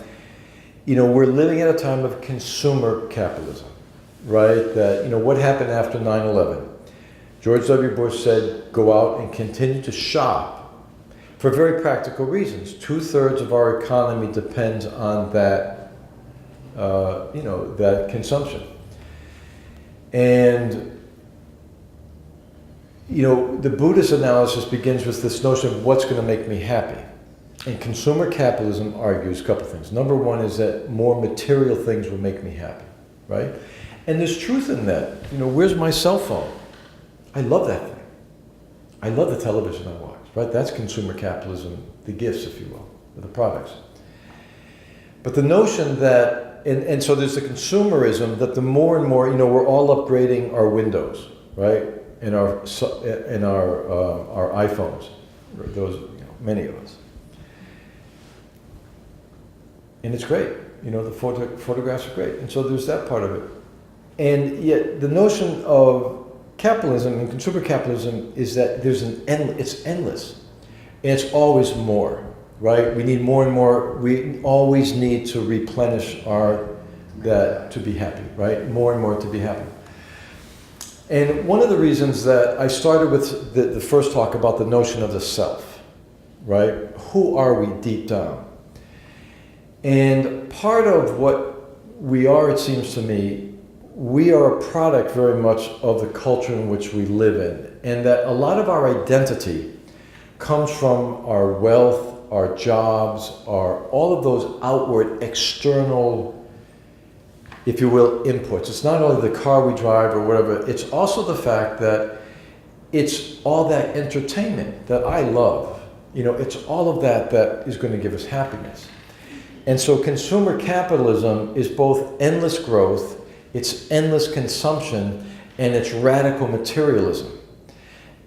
we're living at a time of consumer capitalism, right? That, what happened after 9/11? George W. Bush said, go out and continue to shop for very practical reasons. 2/3 of our economy depends on that that consumption. And, the Buddhist analysis begins with this notion of what's going to make me happy. And consumer capitalism argues a couple things. Number one is that more material things will make me happy, right? And there's truth in that. Where's my cell phone? I love that thing. I love the television I watch, right? That's consumer capitalism, the gifts, if you will, the products. But the notion that, and so there's the consumerism that the more and more, we're all upgrading our Windows, right? In our iPhones, those, many of us. And it's great, the photographs are great. And so there's that part of it. And yet the notion of capitalism and consumer capitalism is that it's endless. And it's always more, right? We need more and more. We always need to replenish that to be happy, right? More and more to be happy. And one of the reasons that I started with the first talk about the notion of the self, right? Who are we deep down? And part of what we are, it seems to me, we are a product very much of the culture in which we live in. And that a lot of our identity comes from our wealth, our jobs, all of those outward, external, if you will, inputs. It's not only the car we drive or whatever, it's also the fact that it's all that entertainment that I love. It's all of that is going to give us happiness. And so consumer capitalism is both endless growth, it's endless consumption, and it's radical materialism.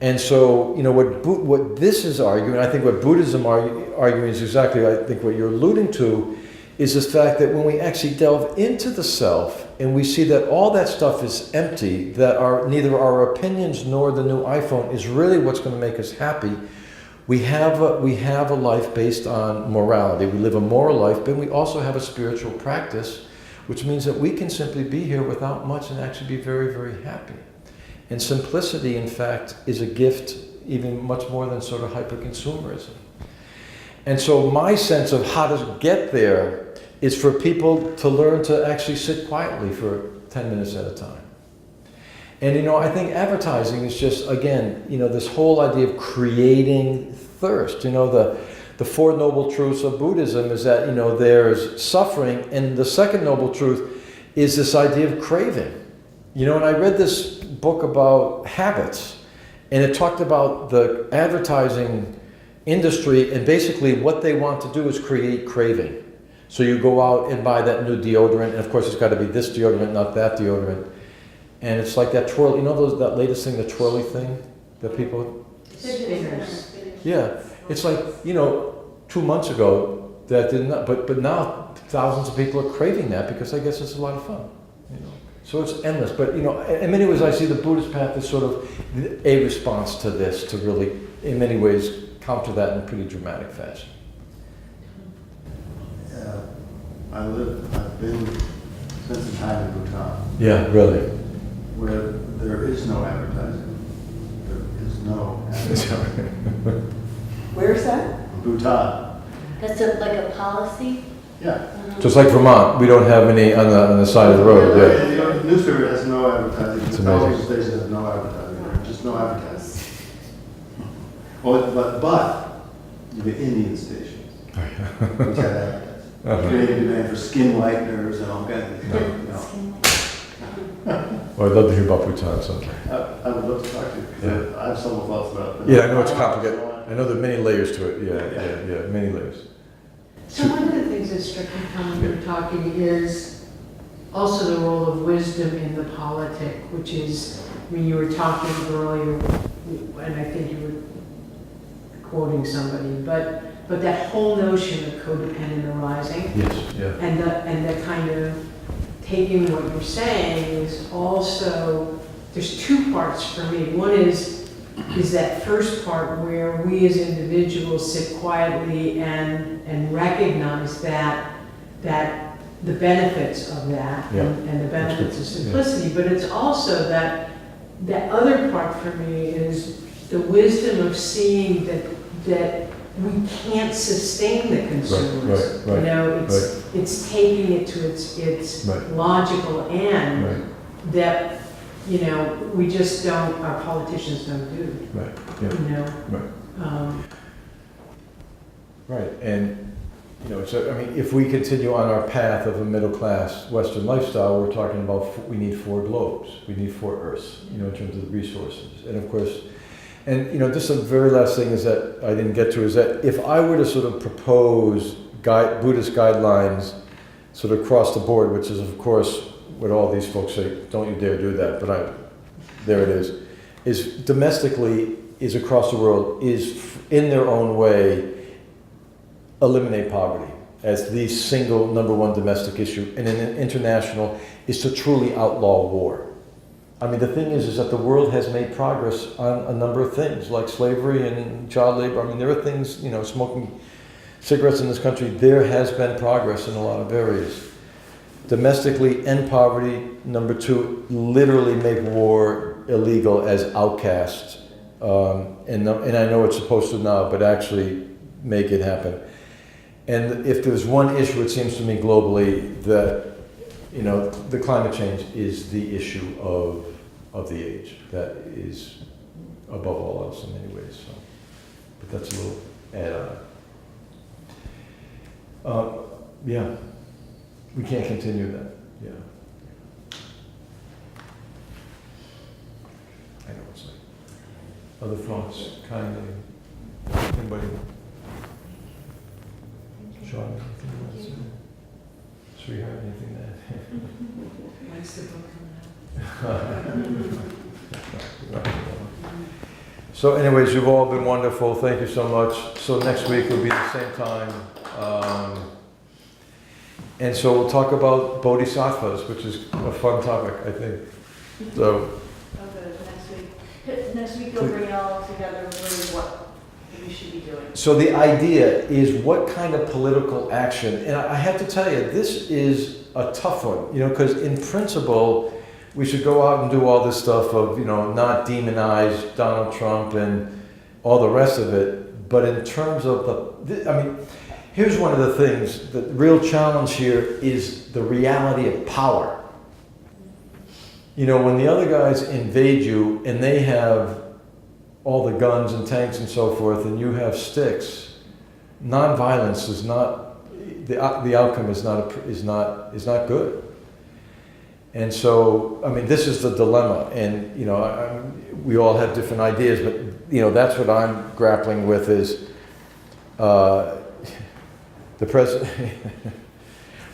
And so, what this is arguing, I think what Buddhism arguing is exactly, I think what you're alluding to, is this fact that when we actually delve into the self and we see that all that stuff is empty, that neither our opinions nor the new iPhone is really what's going to make us happy, we have a life based on morality. We live a moral life, but we also have a spiritual practice, which means that we can simply be here without much and actually be very, very happy. And simplicity, in fact, is a gift even much more than sort of hyper-consumerism. And so my sense of how to get there is for people to learn to actually sit quietly for 10 minutes at a time. And, I think advertising is just, again, this whole idea of creating thirst. The Four Noble Truths of Buddhism is that, there's suffering, and the second noble truth is this idea of craving. And I read this book about habits, and it talked about the advertising industry, and basically what they want to do is create craving. So you go out and buy that new deodorant, and of course it's got to be this deodorant, not that deodorant. And it's like that twirl, that latest thing, the twirly thing that people... Spinners. Yeah, it's like, 2 months ago that did not, but now thousands of people are craving that because I guess it's a lot of fun, So it's endless. But, in many ways I see the Buddhist path as sort of a response to this, to really, in many ways, counter that in a pretty dramatic fashion. Yeah, I've been, spent some time in Bhutan. Yeah, really. Where there is no advertising. There is no advertising. Where is that? Bhutan. That's like a policy? Yeah. Just like Vermont, we don't have any on the side of the road. Yeah. The newspaper has no advertising. It's The television amazing. station has no advertising. Just no advertising. Well, but the Indian stations, which had advertising. Creating demand for skin lighteners and all kinds of stuff. Well, I'd love to hear about Bhutan sometime. I would love to talk to you, because I have several thoughts about it. Yeah, I know it's complicated. I know there are many layers to it. Yeah, many layers. So one of the things that struck me, Tom, when you were talking is also the role of wisdom in the politic, which is, you were talking earlier, and I think you were quoting somebody, but that whole notion of codependent arising. Yes, yeah. And the kind of taking what you're saying is also, there's two parts for me. One is that first part where we as individuals sit quietly and recognize that the benefits of that and the benefits of simplicity, but it's also that other part for me is the wisdom of seeing that we can't sustain the consumers. right, You know, it's taking it to its Right. logical end Right, that, you know, we just don't, our politicians don't do, right, yeah, you know? right. Right, and, you know, so, I mean, if we continue on our path of a middle-class Western lifestyle, we're talking about, we need 4 globes, we need 4 Earths, you know, in terms of the resources. And of course, and, you know, just the very last thing is that I didn't get to is that if I were to sort of propose Buddhist guidelines sort of across the board, which is, of course, what all these folks say, don't you dare do that, but there it is domestically, is across the world, is in their own way, eliminate poverty as the single #1 domestic issue, and in international is to truly outlaw war. I mean, the thing is that the world has made progress on a number of things, like slavery and child labor. I mean, there are things, you know, smoking cigarettes in this country, there has been progress in a lot of areas. Domestically, end poverty. #2, literally make war illegal as outcasts. And I know it's supposed to now, but actually make it happen. And if there's one issue, it seems to me globally, that, you know, the climate change is the issue of the age. That is above all else in many ways. So, but that's a little add-on. Yeah, we can't continue that. Yeah, I know it's like. Other thoughts, kindly. Anybody? Sean, anything you want to say? Sweetheart, anything to add? When's the book coming out? So anyways, you've all been wonderful. Thank you so much. So next week will be the same time. And so we'll talk about bodhisattvas, which is a fun topic, I think. So, Oh, good, next week. Next week you'll bring it all together, really what we should be doing. so the idea is what kind of political action, and I have to tell you, this is a tough one, you know, because in principle, we should go out and do all this stuff of, you know, not demonize Donald Trump and all the rest of it. But in terms of I mean, here's one of the things, the real challenge here is the reality of power. You know, when the other guys invade you and they have all the guns and tanks and so forth, and you have sticks, nonviolence is not, the outcome is not good. And so, I mean, this is the dilemma, and, you know, we all have different ideas, but, you know, that's what I'm grappling with is the president.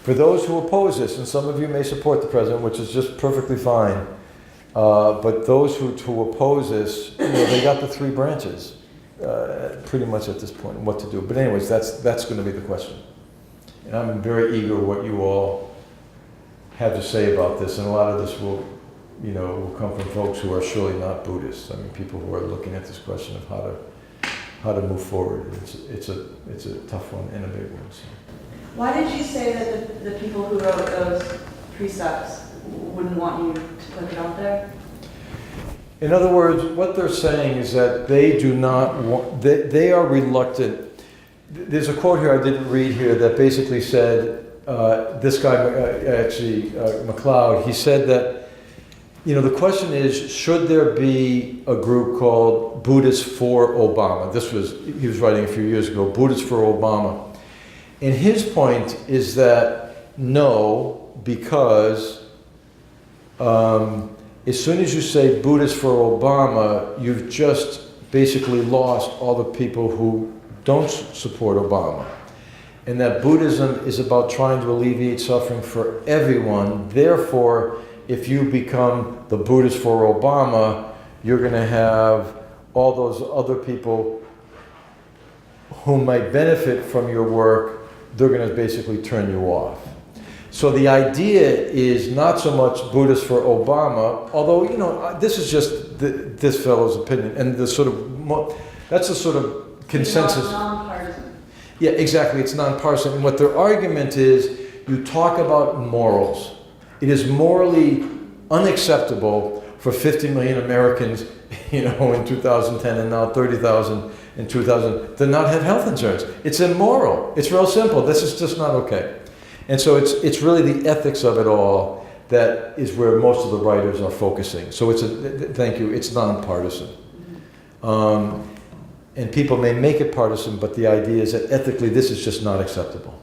For those who oppose this, and some of you may support the president, which is just perfectly fine, but those who oppose this, you know, they got the 3 branches pretty much at this point, what to do. But anyways, that's going to be the question. And I'm very eager what you all have to say about this, and a lot of this will come from folks who are surely not Buddhists. I mean, people who are looking at this question of how to move forward. It's a tough one and a big one. So. Why did you say that the people who wrote those precepts wouldn't want you to put it out there? In other words, what they're saying is that they do not want, they are reluctant. There's a quote here I didn't read here that basically said, this guy, McLeod, he said that, you know, the question is, should there be a group called Buddhists for Obama? He was writing a few years ago, Buddhists for Obama. And his point is that no, because as soon as you say Buddhists for Obama, you've just basically lost all the people who don't support Obama. And that Buddhism is about trying to alleviate suffering for everyone. Therefore, if you become the Buddhist for Obama, you're going to have all those other people who might benefit from your work, they're going to basically turn you off. So the idea is not so much Buddhists for Obama, although, you know, this is just this fellow's opinion, and that's the sort of consensus. Non-partisan. Yeah, exactly. It's nonpartisan. And what their argument is, you talk about morals. It is morally unacceptable for 50 million Americans, you know, in 2010 and now 30,000 in 2000 to not have health insurance. It's immoral. It's real simple. This is just not okay. And so it's really the ethics of it all that is where most of the writers are focusing. So thank you, it's nonpartisan. And people may make it partisan, but the idea is that ethically this is just not acceptable.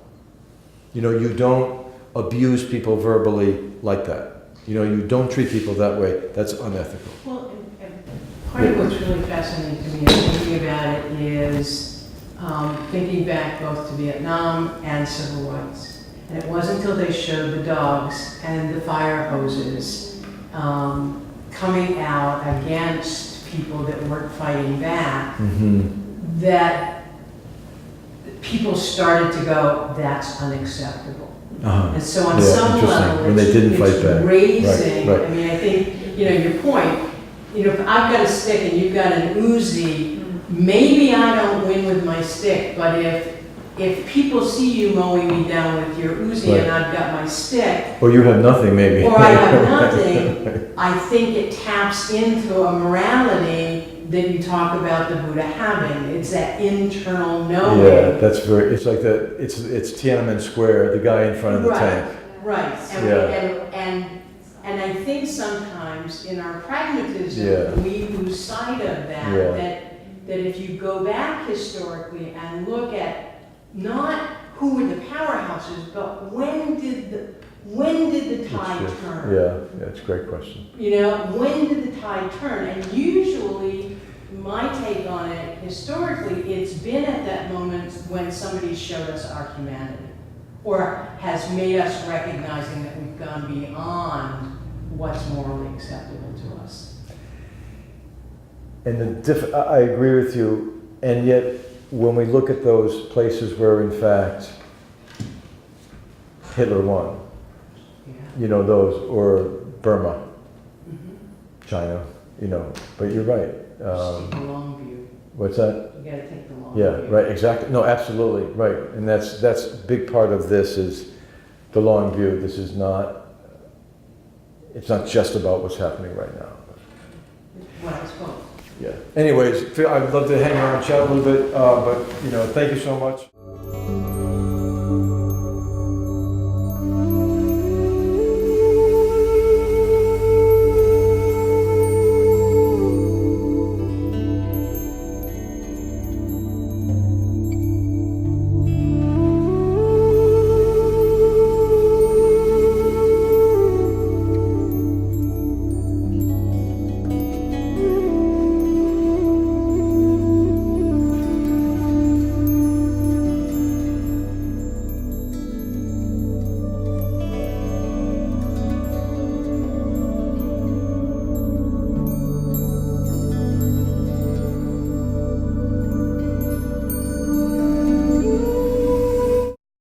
You know, you don't abuse people verbally like that. You know, you don't treat people that way. That's unethical. Well, and part of what's really fascinating to me in thinking about it is thinking back both to Vietnam and civil rights. And it wasn't until they showed the dogs and the fire hoses coming out against people that weren't fighting back that people started to go, that's unacceptable. And so on some level, when they didn't fight back. Raising, Right. I mean, I think, you know, your point, you know, if I've got a stick and you've got an Uzi, maybe I don't win with my stick, but if people see you mowing me down with your Uzi and I've got my stick, Or you have nothing, maybe. or I have nothing, I think it taps into a morality that you talk about the Buddha having. It's that internal knowing. Yeah, that's very, it's like that, it's Tiananmen Square, the guy in front of the tank. Right, and I think sometimes in our pragmatism, we lose sight of that, that if you go back historically and look at not who were the powerhouses, but when did the tide turn? Yeah, it's a great question. You know, when did the tide turn? And usually, my take on it, historically, it's been at that moment when somebody showed us our humanity, or has made us recognizing that we've gone beyond what's morally acceptable to us. And I agree with you, and yet when we look at those places where in fact Hitler won, you know, those, or Burma, China, you know, but you're right. The long view. What's that? You gotta take the long view. Yeah, right, exactly. No, absolutely, right. And that's a big part of this is the long view. This is not, it's not just about what's happening right now. Well, it's both. Yeah. Anyways, I'd love to hang around and chat a little bit, but, you know, thank you so much.